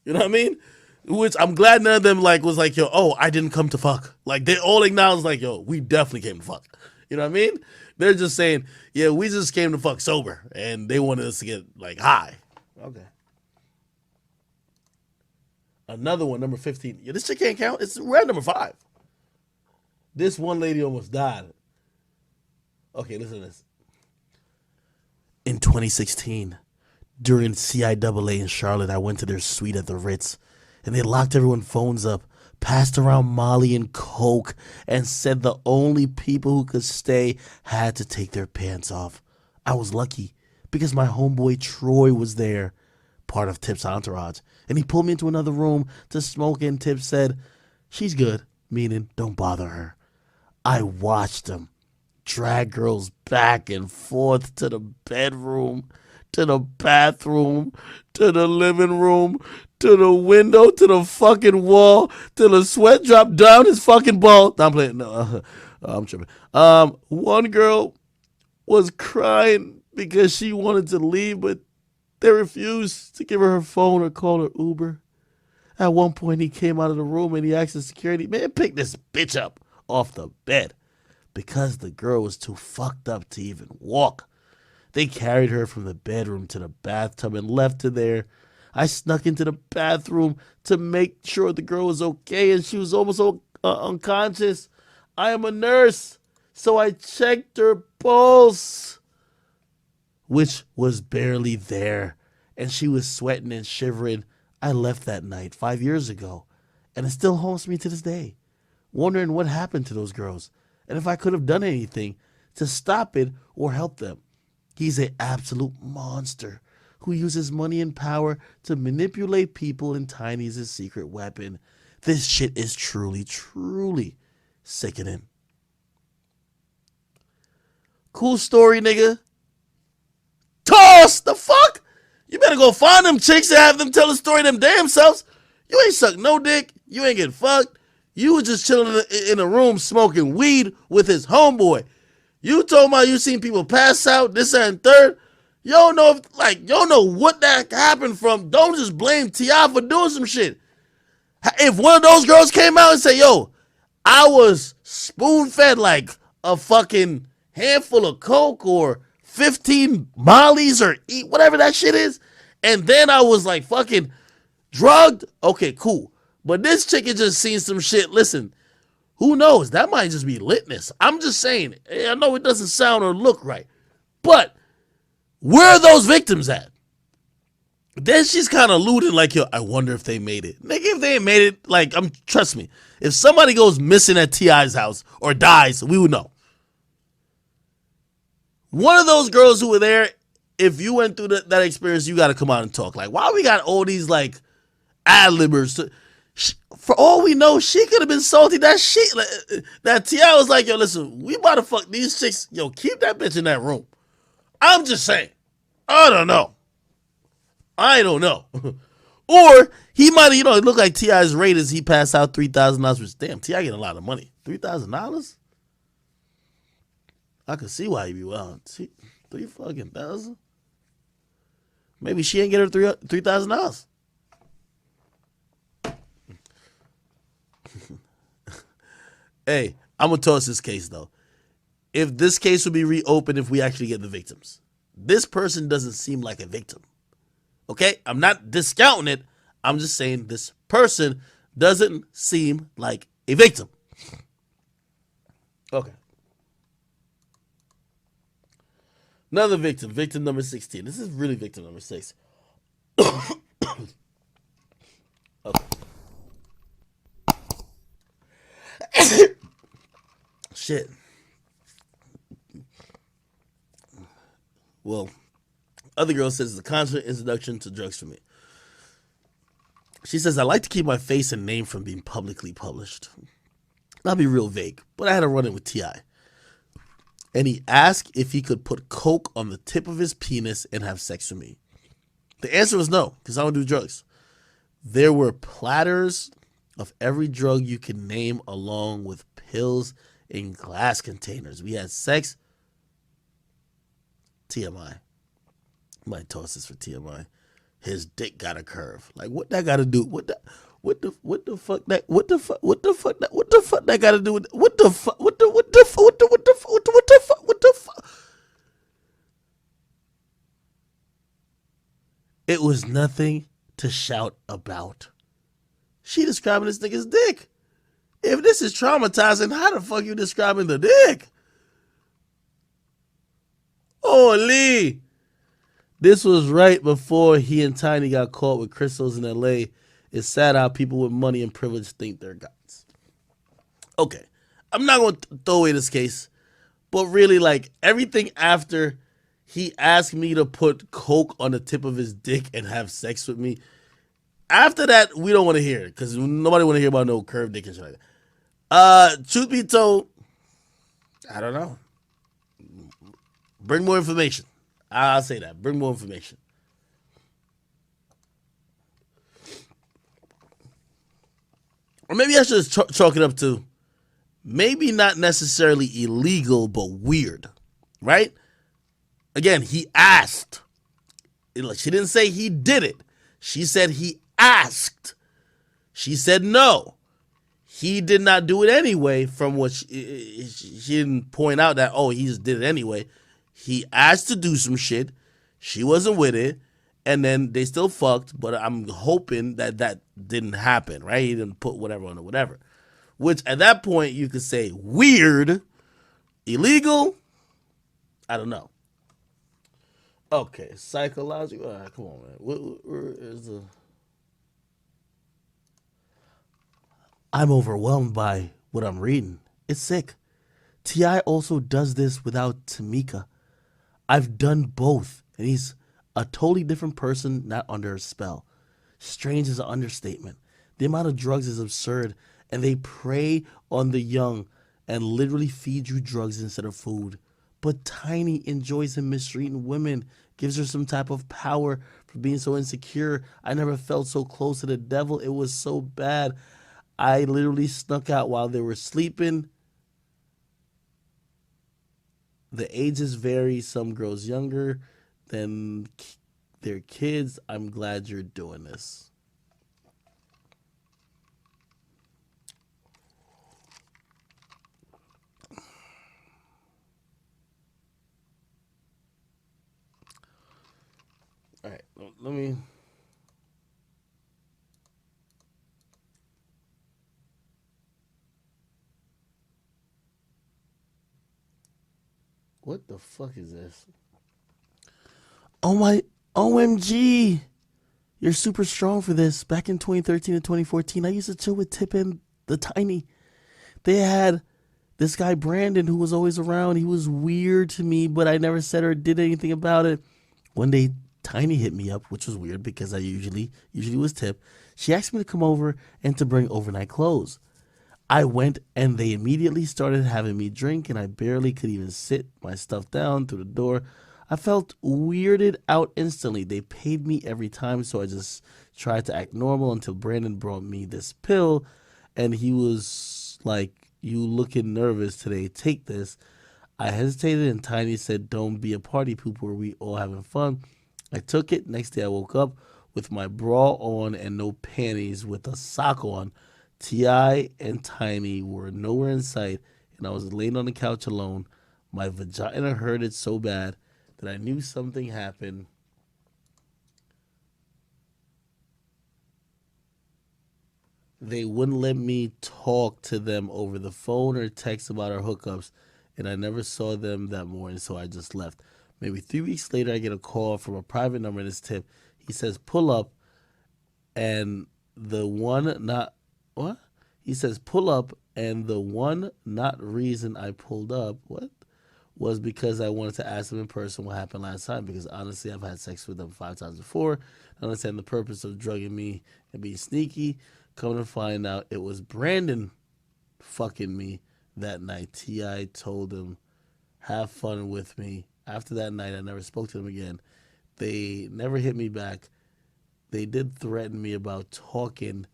You know what I mean? Which I'm glad none of them was like, yo, oh, I didn't come to fuck. Like they all acknowledge like, yo, we definitely came to fuck. You know what I mean? They're just saying, yeah, we just came to fuck sober, and they wanted us to get like high. Okay. Another one, number 15. Yeah, this shit can't count. We're at number 5. This one lady almost died. Okay, listen to this. In 2016, during CIAA in Charlotte, I went to their suite at the Ritz, and they locked everyone's phones up, passed around Molly and Coke, and said the only people who could stay had to take their pants off. I was lucky because my homeboy Troy was there, part of Tip's entourage, and he pulled me into another room to smoke, and Tip said, she's good, meaning don't bother her. I watched him drag girls back and forth to the bedroom, to the bathroom, to the living room, to the window, to the fucking wall, till the sweat dropped down his fucking ball. No, I'm playing. No, I'm tripping. One girl was crying because she wanted to leave, but they refused to give her phone or call her Uber. At one point, he came out of the room and he asked the security, man, pick this bitch up off the bed. Because the girl was too fucked up to even walk. They carried her from the bedroom to the bathtub and left her there. I snuck into the bathroom to make sure the girl was okay, and she was almost unconscious. I am a nurse, so I checked her pulse, which was barely there, and she was sweating and shivering. I left that night 5 years ago, and it still haunts me to this day, wondering what happened to those girls and if I could have done anything to stop it or help them. He's an absolute monster who uses money and power to manipulate people, and Tiny's his secret weapon. This shit is truly, truly sickening. Cool story, nigga. Toss! The fuck? You better go find them chicks and have them tell the story them damn selves. You ain't suck no dick. You ain't getting fucked. You was just chilling in a room smoking weed with his homeboy. You told me you seen people pass out, this, that, and third. You don't know you don't know what that happened from. Don't just blame T.I. for doing some shit. If one of those girls came out and said, yo, I was spoon-fed like a fucking handful of Coke or 15 Mollies or whatever that shit is, and then I was like fucking drugged, okay, cool. But this chick had just seen some shit. Listen, who knows? That might just be litness. I'm just saying. I know it doesn't sound or look right. But where are those victims at? Then she's kind of alluding like, yo, I wonder if they made it. Nigga, if they ain't made it, trust me. If somebody goes missing at T.I.'s house or dies, we would know. One of those girls who were there, if you went through that experience, you got to come out and talk. Like, why we got all these, ad-libbers? For all we know, she could have been salty. That T.I. was like, yo, listen, we about to fuck these chicks. Yo, keep that bitch in that room. I'm just saying. I don't know. Or he might have, it looked like T.I.'s rate is he passed out $3,000, which, damn, T.I. getting a lot of money. $3,000? I could see why he be wild. See, $3,000? Maybe she ain't get her $3,000. Hey, I'm going to toss this case, though. If this case would be reopened if we actually get the victims. This person doesn't seem like a victim. Okay? I'm not discounting it. I'm just saying this person doesn't seem like a victim. Okay. Another victim. Victim number 16. This is really victim number 6. Okay. Shit. Well, other girl says it's a constant introduction to drugs for me. She says, I like to keep my face and name from being publicly published. I'll be real vague, but I had a run-in with T.I. And he asked if he could put coke on the tip of his penis and have sex with me. The answer was no, because I don't do drugs. There were platters of every drug you can name along with pills in glass containers. We had sex TMI. Might toss this for TMI. His dick got a curve. Like what that got to do? What the fuck that? What the fuck that got to do with? What the fuck? What the fuck? What the fuck? What the fuck? It was nothing to shout about. She describing this nigga's dick. If this is traumatizing, how the fuck you describing the dick? Holy. This was right before he and Tiny got caught with crystals in LA. It's sad how people with money and privilege think they're gods. Okay. I'm not going to throw away this case, but really, like, everything after he asked me to put coke on the tip of his dick and have sex with me, after that, we don't want to hear it because nobody want to hear about no curved dick and shit like that. Truth be told, I don't know. Bring more information. I'll say that. Bring more information. Or maybe I should chalk it up to maybe not necessarily illegal, but weird. Right? Again, he asked. She didn't say he did it. She said he asked. She said no. He did not do it anyway, from what she didn't point out that, oh, he just did it anyway. He asked to do some shit. She wasn't with it. And then they still fucked, but I'm hoping that that didn't happen, right? He didn't put whatever on it, whatever. Which, at that point, you could say weird, illegal, I don't know. Okay, psychological. All right, come on, man. Where is the... I'm overwhelmed by what I'm reading. It's sick. T.I. also does this without Tamika. I've done both, and he's a totally different person, not under a spell. Strange is an understatement. The amount of drugs is absurd, and they prey on the young and literally feed you drugs instead of food. But Tiny enjoys him mistreating women, gives her some type of power for being so insecure. I never felt so close to the devil. It was so bad. I literally snuck out while they were sleeping. The ages vary. Some girls younger than their kids. I'm glad you're doing this. All right, let me... What the fuck is this? Oh my... OMG! You're super strong for this. Back in 2013 and 2014, I used to chill with Tip and the Tiny. They had this guy Brandon who was always around. He was weird to me, but I never said or did anything about it. One day, Tiny hit me up, which was weird because I usually was Tip. She asked me to come over and to bring overnight clothes. I went and they immediately started having me drink, and I barely could even sit my stuff down through the door. I felt weirded out instantly. They paid me every time, so I just tried to act normal until Brandon brought me this pill, and he was like, "You looking nervous today, take this." I hesitated, and Tiny said, "Don't be a party pooper, we all having fun." I took it. Next day I woke up with my bra on and no panties with a sock on. T.I. and Tiny were nowhere in sight, and I was laying on the couch alone. My vagina hurted so bad that I knew something happened. They wouldn't let me talk to them over the phone or text about our hookups, and I never saw them that morning, so I just left. Maybe 3 weeks later, I get a call from a private number in his tip. He says, "Pull up," and the one not... What? He says, "Pull up," and the one not reason I pulled up, what? Was because I wanted to ask them in person what happened last time, because honestly, I've had sex with them 5 times before. I understand the purpose of drugging me and being sneaky. Coming to find out, it was Brandon fucking me that night. T.I. told him, "Have fun with me." After that night, I never spoke to them again. They never hit me back. They did threaten me about talking,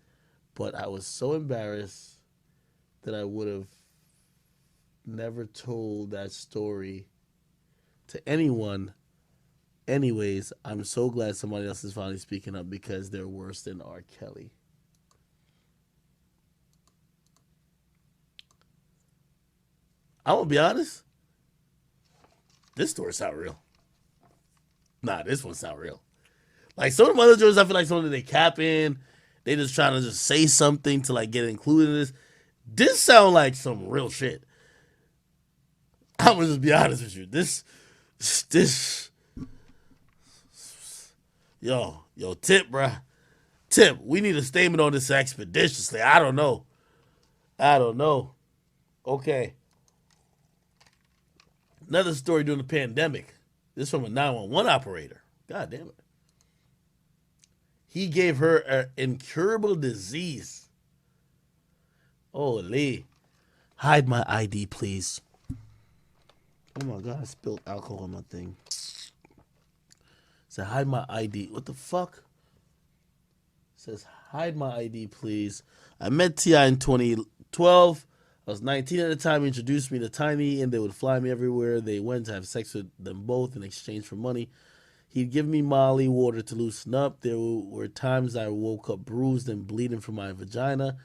but I was so embarrassed that I would have never told that story to anyone Anyways, I'm so glad somebody else is finally speaking up because they're worse than R. Kelly. I'm gonna be honest. This story's not real. Nah, this one's not real. Like some of the other jokes, I feel like something they cap in. They just trying to just say something to like get included in this. This sound like some real shit. I'm gonna just be honest with you. This, yo, Tip, bruh. Tip, we need a statement on this expeditiously. I don't know. Okay. Another story during the pandemic. This from a 911 operator. God damn it. He gave her an incurable disease. Oh, Lee. Hide my ID, please. Oh my God, I spilled alcohol on my thing. Said, hide my ID. What the fuck? Says, hide my ID, please. I met T.I. in 2012. I was 19 at the time. He introduced me to Tiny, and they would fly me everywhere. They went to have sex with them both in exchange for money. He'd give me Molly water to loosen up. There were times I woke up bruised and bleeding from my vagina.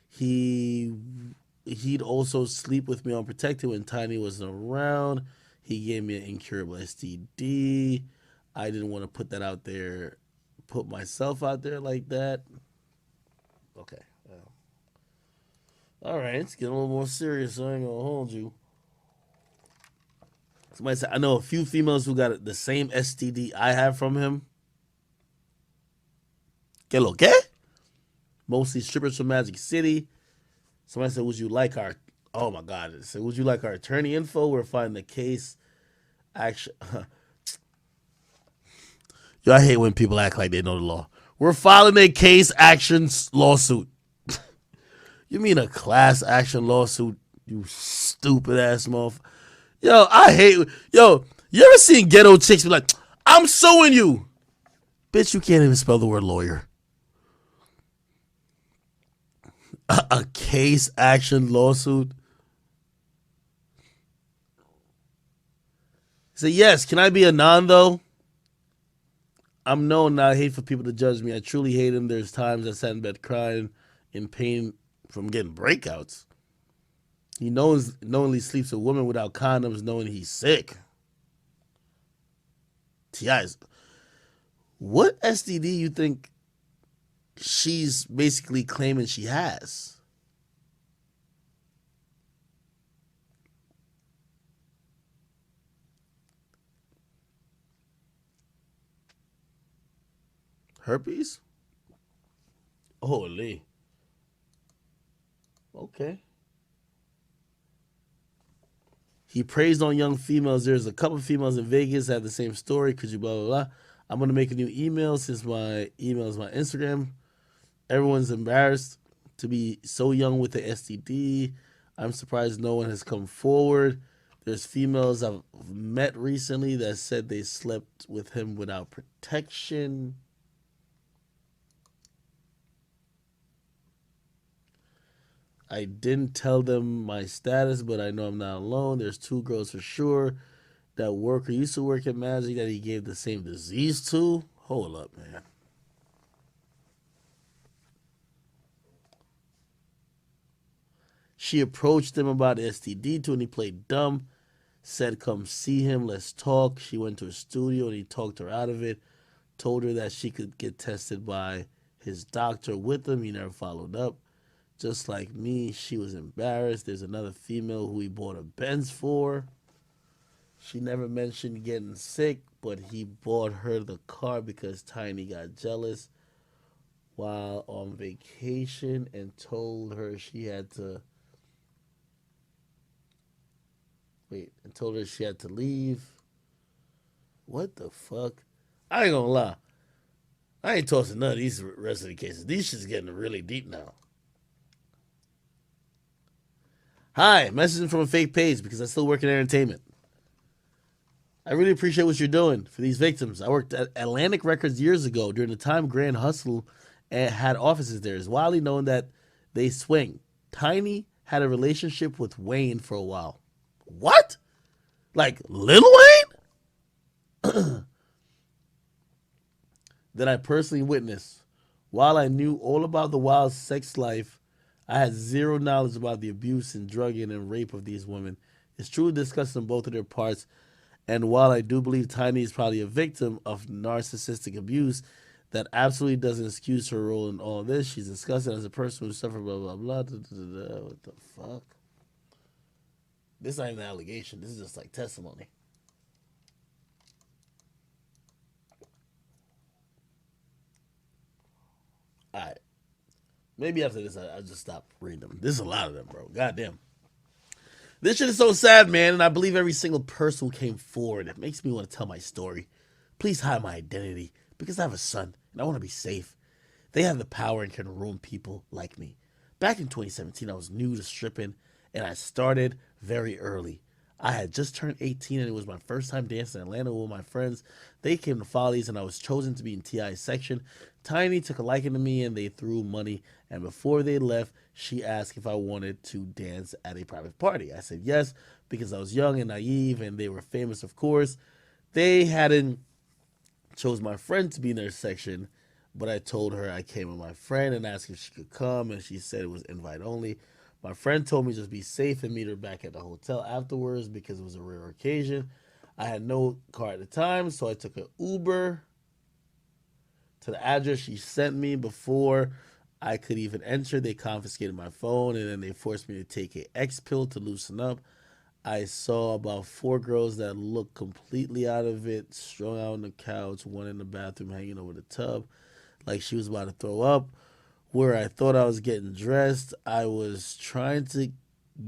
He'd also sleep with me unprotected when Tiny wasn't around. He gave me an incurable STD. I didn't want to put that out there, put myself out there like that. Okay. All right, it's getting a little more serious, so I ain't gonna hold you. Somebody said, I know a few females who got the same STD I have from him. Que lo que? Mostly strippers from Magic City. Somebody said, would you like our, oh my God, it said, would you like our attorney info? We're filing the case action. Yo, I hate when people act like they know the law. We're filing a case action lawsuit. You mean a class action lawsuit, you stupid ass motherfucker? Yo, I hate, yo, you ever seen ghetto chicks be like, I'm suing you? Bitch, you can't even spell the word lawyer. A case action lawsuit? Say, yes, can I be a non though? I'm known now. I hate for people to judge me. I truly hate him. There's times I sat in bed crying in pain from getting breakouts. He knowingly sleeps with women without condoms, knowing he's sick. T.I.'s. What STD you think she's basically claiming she has? Herpes? Holy. Okay. He praised on young females. There's a couple of females in Vegas that have the same story. Could you blah, blah, blah. I'm going to make a new email since my email is my Instagram. Everyone's embarrassed to be so young with the STD. I'm surprised no one has come forward. There's females I've met recently that said they slept with him without protection. I didn't tell them my status, but I know I'm not alone. There's 2 girls for sure that work or used to work at Magic that he gave the same disease to. Hold up, man. She approached him about STD too, and he played dumb. Said, come see him, let's talk. She went to his studio, and he talked her out of it. Told her that she could get tested by his doctor with him. He never followed up. Just like me, she was embarrassed. There's another female who he bought a Benz for. She never mentioned getting sick, but he bought her the car because Tiny got jealous while on vacation and told her she had to leave. What the fuck? I ain't gonna lie. I ain't tossing none of these rest of the cases. These shit's getting really deep now. Hi, messaging from a fake page because I still work in entertainment. I really appreciate what you're doing for these victims. I worked at Atlantic Records years ago during the time Grand Hustle and had offices there. It's widely known that they swing. Tiny had a relationship with Wayne for a while. What? Like Lil Wayne? that I personally witnessed. While I knew all about the wild sex life, I had zero knowledge about the abuse and drugging and rape of these women. It's true discussing both of their parts, and while I do believe Tiny is probably a victim of narcissistic abuse, that absolutely doesn't excuse her role in all this. She's disgusting as a person who suffered blah blah blah. Da, da, da, da. What the fuck? This ain't an allegation. This is just like testimony. All right. Maybe after this, I'll just stop reading them. There's a lot of them, bro. Goddamn. This shit is so sad, man, and I believe every single person who came forward. It makes me want to tell my story. Please hide my identity because I have a son and I want to be safe. They have the power and can ruin people like me. Back in 2017, I was new to stripping and I started very early. I had just turned 18 and it was my first time dancing in Atlanta with my friends. They came to Follies and I was chosen to be in T.I.'s section. Tiny took a liking to me and they threw money. And before they left, she asked if I wanted to dance at a private party. I said yes because I was young and naive and they were famous, of course. They hadn't chose my friend to be in their section, but I told her I came with my friend and asked if she could come, and she said it was invite only. My friend told me just be safe and meet her back at the hotel afterwards because it was a rare occasion. I had no car at the time, so I took an Uber to the address she sent me. Before I could even enter, they confiscated my phone and then they forced me to take a X pill to loosen up. I saw about four girls that looked completely out of it, strung out on the couch, one in the bathroom hanging over the tub, like she was about to throw up. Where I thought I was getting dressed, I was trying to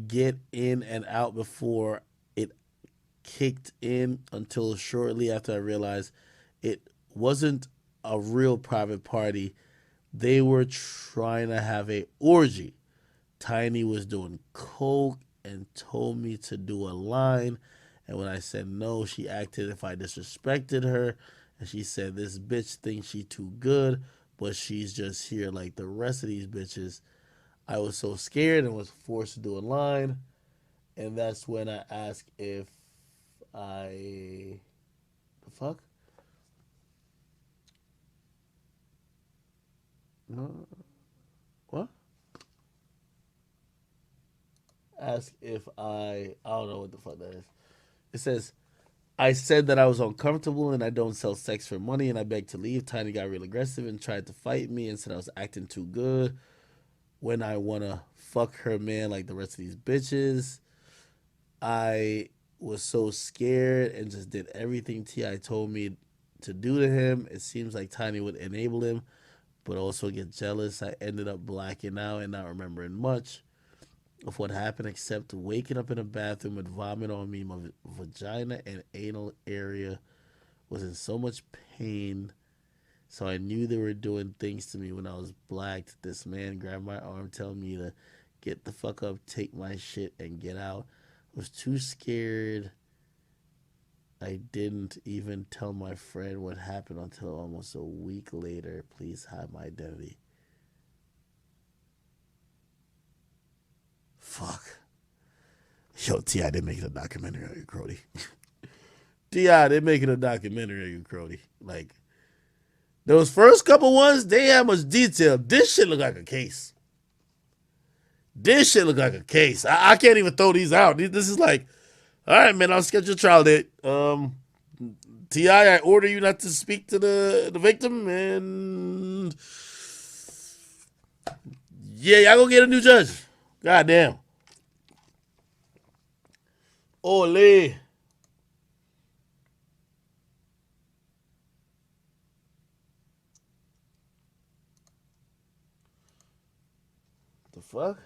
get in and out before it kicked in until shortly after I realized it wasn't a real private party. They were trying to have a orgy. Tiny was doing coke and told me to do a line. And when I said no, she acted if I disrespected her. And she said, this bitch thinks she too good, but she's just here like the rest of these bitches. I was so scared and was forced to do a line. And that's when I asked if I... The fuck? No. What? Ask if I don't know what the fuck that is. It says, I said that I was uncomfortable and I don't sell sex for money and I begged to leave. Tiny got real aggressive and tried to fight me and said I was acting too good when I want to fuck her man like the rest of these bitches. I was so scared and just did everything T.I. told me to do to him. It seems like Tiny would enable him, but also get jealous. I ended up blacking out and not remembering much of what happened except waking up in a bathroom with vomit on me. My vagina and anal area was in so much pain. So I knew they were doing things to me when I was blacked. This man grabbed my arm telling me to get the fuck up, take my shit, and get out. I was too scared. I didn't even tell my friend what happened until almost a week later. Please hide my identity. Fuck. Yo, T.I., they're making a documentary on you, Crody. T.I., they're making a documentary on you, Crody. Like, those first couple ones, they had much detail. This shit look like a case. This shit look like a case. I can't even throw these out. This is like, all right, man, I'll schedule a trial date. T.I., I order you not to speak to the victim, and yeah, y'all go get a new judge. God damn. Ole. The fuck?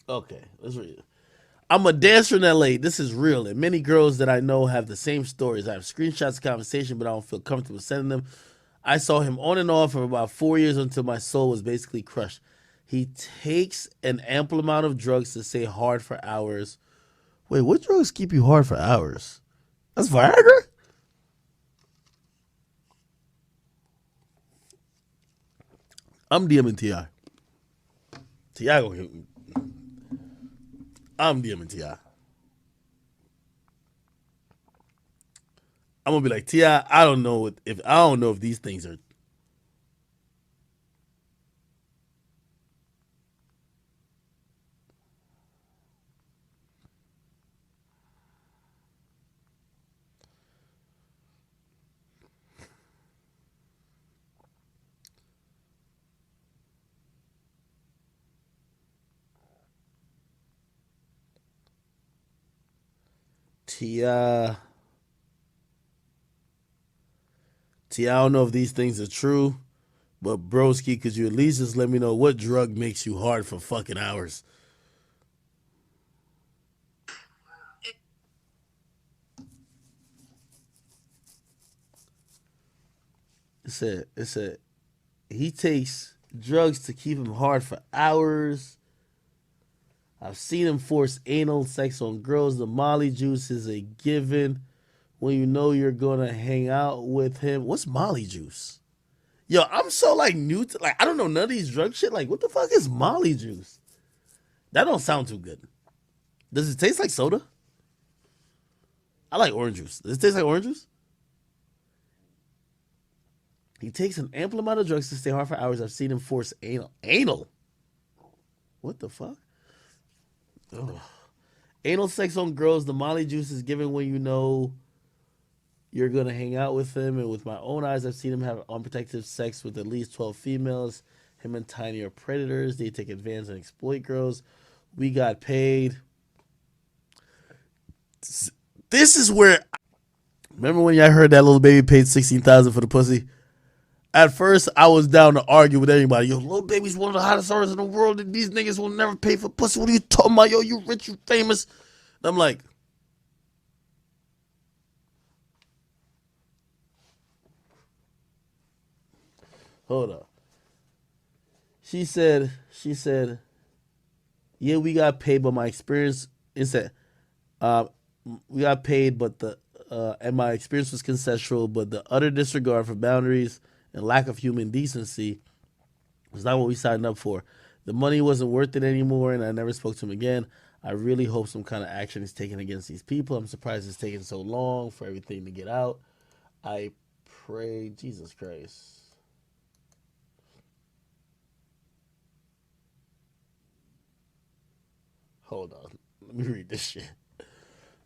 Okay, let's read it. I'm a dancer in LA. This is real. And many girls that I know have the same stories. I have screenshots of conversation, but I don't feel comfortable sending them. I saw him on and off for about 4 years until my soul was basically crushed. He takes an ample amount of drugs to stay hard for hours. Wait, what drugs keep you hard for hours? That's Viagra? I'm DMing T.I. T.I. gonna hit. I'm DMing T.I. I'm gonna be like, Ti, I don't know if I don't know if these things are. Ti, Ti, I don't know if these things are true, but broski, could you at least just let me know what drug makes you hard for fucking hours? It said he takes drugs to keep him hard for hours. I've seen him force anal sex on girls. The Molly juice is a given when you know you're gonna hang out with him. What's Molly juice? Yo, I'm so like new to like I don't know none of these drug shit. Like, what the fuck is Molly juice? That don't sound too good. Does it taste like soda? I like orange juice. Does it taste like orange juice? He takes an ample amount of drugs to stay hard for hours. I've seen him force anal. Anal? What the fuck? Ugh. Anal sex on girls. The Molly juice is given when you know you're gonna hang out with him. And with my own eyes, I've seen him have unprotected sex with at least 12 females. Him and Tiny are predators. They take advantage and exploit girls. We got paid. This is where. Remember when y'all heard that little baby paid 16,000 for the pussy? At first, I was down to argue with anybody. Yo, Lil Baby's one of the hottest artists in the world, and these niggas will never pay for pussy. What are you talking about? Yo, you rich, you famous. And I'm like, hold up. She said, yeah, we got paid, but my experience is that uh, we got paid, but and my experience was consensual, but the utter disregard for boundaries and lack of human decency was not what we signed up for. The money wasn't worth it anymore, and I never spoke to him again. I really hope some kind of action is taken against these people. I'm surprised it's taking so long for everything to get out. I pray, Jesus Christ. Hold on. Let me read this shit.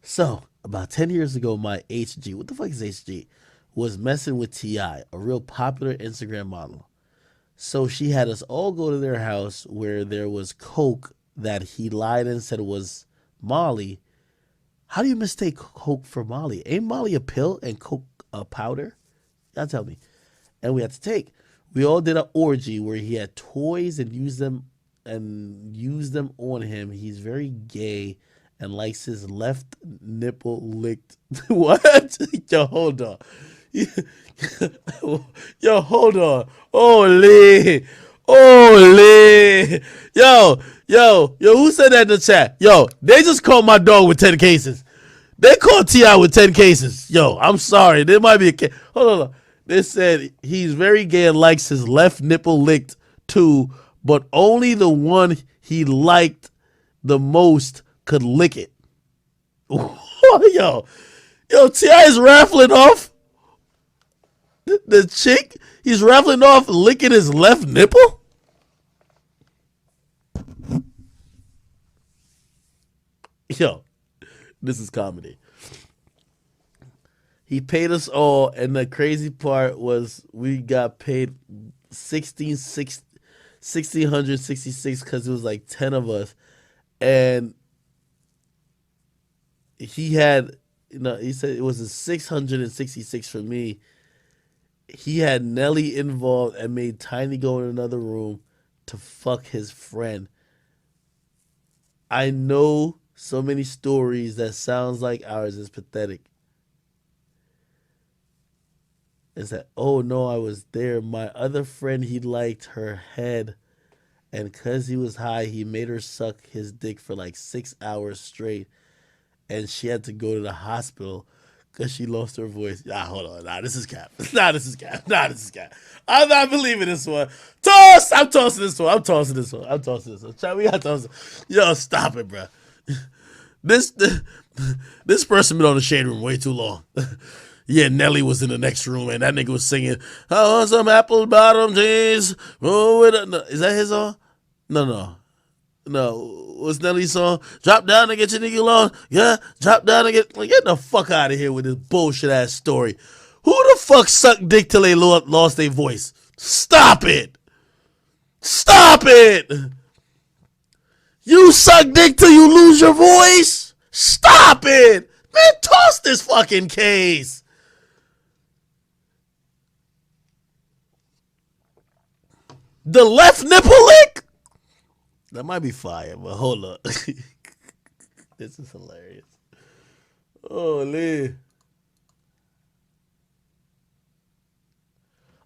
So, about 10 years ago, my HG, what the fuck is HG? Was messing with T.I., a real popular Instagram model. So she had us all go to their house where there was coke that he lied and said was Molly. How do you mistake coke for Molly? Ain't Molly a pill and coke a powder? Y'all tell me. And we had to take. We all did an orgy where he had toys and used them on him. He's very gay and likes his left nipple licked. What? Yo, hold on. Yo, hold on. Holy. Holy. Yo, who said that in the chat? Yo, they just called my dog with 10 cases. They called T.I. with 10 cases. Yo, I'm sorry. There might be a case. Hold on. They said he's very gay and likes his left nipple licked too, but only the one he liked the most could lick it. Yo, T.I. is raffling off the chick. He's raffling off licking his left nipple. Yo, this is comedy. He paid us all, and the crazy part was we got paid 1,666 because it was like 10 of us, and he had, he said it was a 666 for me. He had Nelly involved and made Tiny go in another room to fuck his friend. I know so many stories that sounds like ours is pathetic. Is that, oh no, I was there. My other friend, he liked her head, and cause he was high, he made her suck his dick for like 6 hours straight, and she had to go to the hospital because she lost her voice. Hold on. This is cap. This is cap. This is cap. I'm not believing this one. Toss! I'm tossing this one. Chat, we got toss. Yo, stop it, bro. This person been on the shade room way too long. Yeah, Nelly was in the next room, and that nigga was singing, "I want some apple bottom jeans." Oh, is that his song? No. What's Nelly's song? Drop down and get your nigga along. Yeah, drop down and get the fuck out of here with this bullshit ass story. Who the fuck sucked dick till they lost their voice? Stop it! Stop it! You suck dick till you lose your voice? Stop it! Man, toss this fucking case. The left nipple lick? That might be fire, but hold up. This is hilarious. Holy.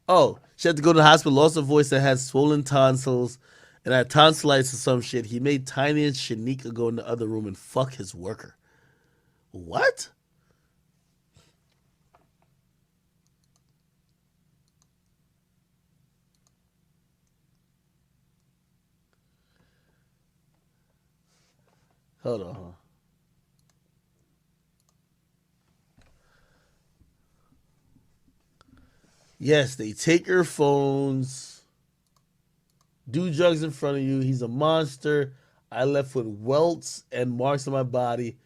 Oh, she had to go to the hospital, lost her voice, and had swollen tonsils, and had tonsillitis or some shit. He made Tiny and Shanika go in the other room and fuck his worker. What? Hold on. Yes, they take your phones, do drugs in front of you. He's a monster. I left with welts and marks on my body.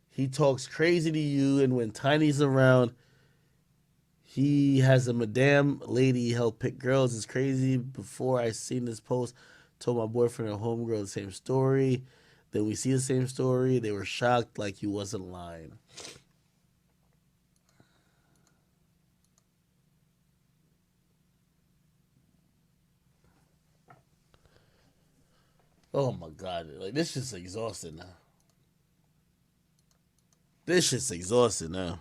He talks crazy to you, and when Tiny's around, he has a madame lady help pick girls. It's crazy. Before I seen this post, told my boyfriend and homegirl the same story. Then we see the same story. They were shocked like you wasn't lying. Oh my God. Like, this shit's exhausting now. This shit's exhausting now.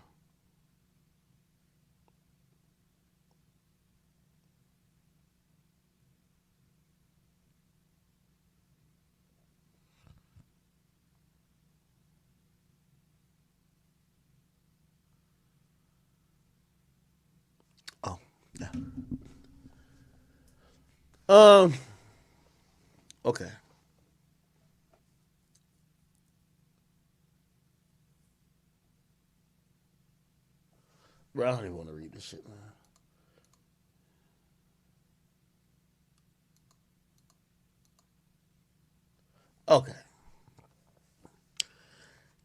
Oh, yeah. Okay. Bro, I don't even want to read this shit, man. Okay.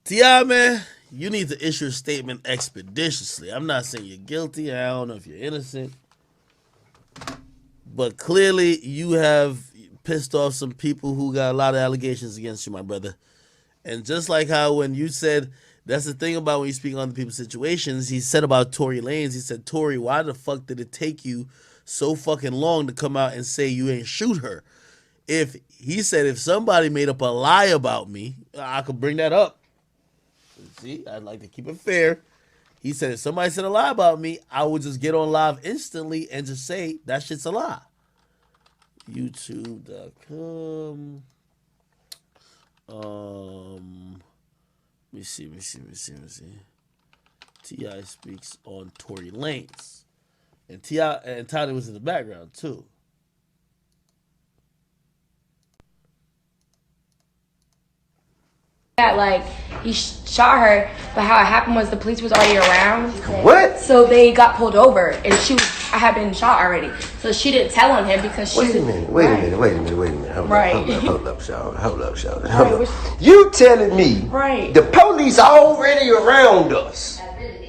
T.I., man, you need to issue a statement expeditiously. I'm not saying you're guilty. I don't know if you're innocent. But clearly, you have pissed off some people who got a lot of allegations against you, my brother. And just like how when you said, that's the thing about when you speak on the people's situations, he said about Tory Lanez, he said, Tory, why the fuck did it take you so fucking long to come out and say you ain't shoot her? If he said, if somebody made up a lie about me, I could bring that up. See, I'd like to keep it fair. He said, if somebody said a lie about me, I would just get on live instantly and just say that shit's a lie. YouTube.com. Let me see. T.I. speaks on Tory Lanez. And T.I. and Tyler was in the background too. That like he shot her, but how it happened was the police was already around. What? So they got pulled over, and I had been shot already. So she didn't tell on him because she. Wait a minute. Hold up, y'all. You telling me the police already around us?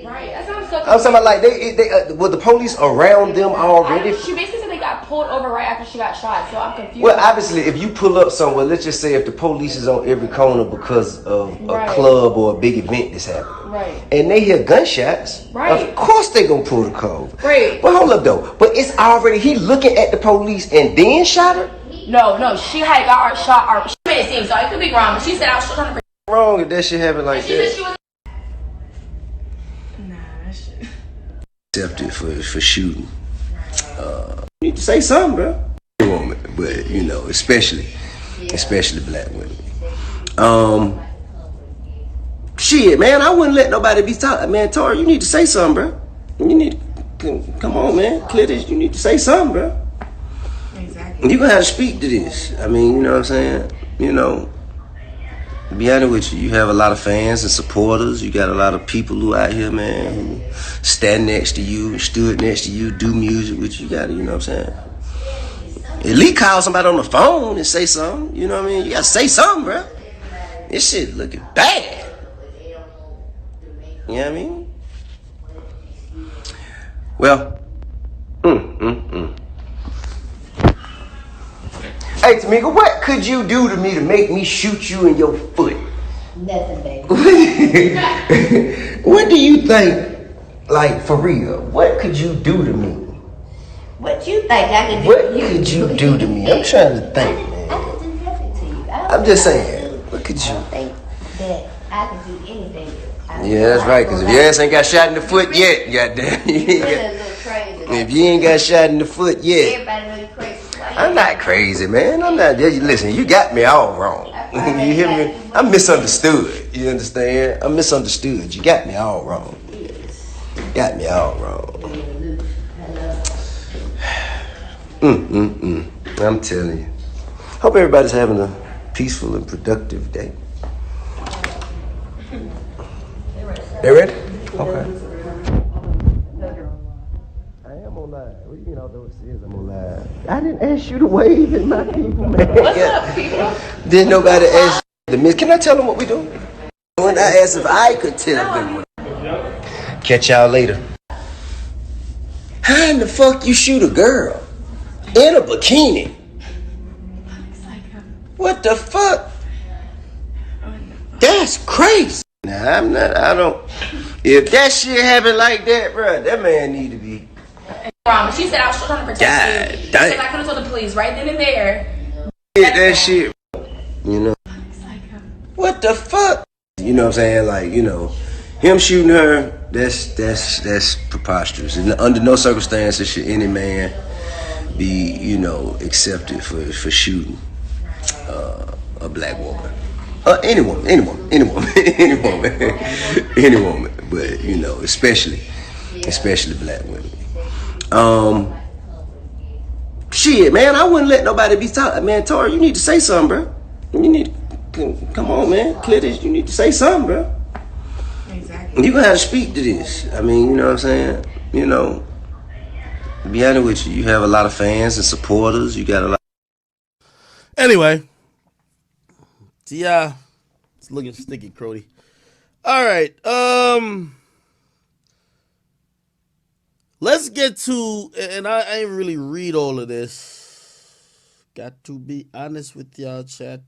Right. That sounds so. I'm talking about like they were the police around them already? She basically said they got pulled over right after she got shot. So I'm confused. Well, obviously, if you pull up somewhere, let's just say if the police is on every corner because of a club or a big event that's happening, right? And they hear gunshots, right? Of course they gonna pull the car over, right? But hold up though, but it's already he looking at the police and then shot her. No, she had got shot. She made it seem so. It could be wrong, but she said I was trying to. Wrong if that shit happened like she that. Said she was. Accepted for shooting. You need to say something, bro. Woman, but you know, especially black women. Shit, man, I wouldn't let nobody be talking. Man, Tori, you need to say something, bro. You need to come on, man. Clear this. You need to say something, bro. Exactly. You gonna have to speak to this. I mean, you know what I'm saying? You know, To be honest with you, you have a lot of fans and supporters. You got a lot of people who out here, man, who stand next to you, stood next to you, do music with you. You got to, you know what I'm saying? At least call somebody on the phone and say something. You know what I mean? You got to say something, bro. This shit looking bad. You know what I mean? Well, Hey, Tamika, what could you do to me to make me shoot you in your foot? Nothing, baby. What do you think, like, for real, what could you do to me? What you think I could do What to you? could you do to me? I'm trying to think, man. I could do nothing to you. I'm just saying, what could I you? don't think that I could do anything. Yeah, that's right, because if your ass ain't got shot in the foot yet, goddamn, you ain't Really a got, little crazy. if you ain't got shot in the foot yet, Everybody know you crazy. I'm not crazy, man. I'm not. Listen, you got me all wrong. You hear me? I'm misunderstood. You understand? I'm misunderstood. You got me all wrong. Got me all wrong. I'm telling you. Hope everybody's having a peaceful and productive day. They ready? Okay. I am on live. What do you mean all those says I'm on live? I didn't ask you to wave at my people, man. What's up, people? Didn't nobody ask you to miss. Can I tell them what we doing? When I asked if I could tell them what. Catch y'all later. How in the fuck you shoot a girl in a bikini? What the fuck? That's crazy. Nah, I don't. If that shit happened like that, bro, that man need to be. She said I was trying to protect you. God damn. Because I could have told the police right then and there. Get that shit. You know. What the fuck? You know what I'm saying? Like, you know, him shooting her, that's preposterous. And under no circumstances should any man be, you know, accepted for shooting a black woman. Any woman. But, you know, especially black women. Shit, man, I wouldn't let nobody be talking. Man, Tori, you need to say something, bro. You need to, come on, man. Clear this. You need to say something, bro. Exactly. You gonna have to speak to this. I mean, you know what I'm saying? You know, to be honest with you, you have a lot of fans and supporters. You got a lot. Anyway, yeah, it's looking sticky, Crody. All right, let's get to, and I ain't really read all of this. Got to be honest with y'all, chat.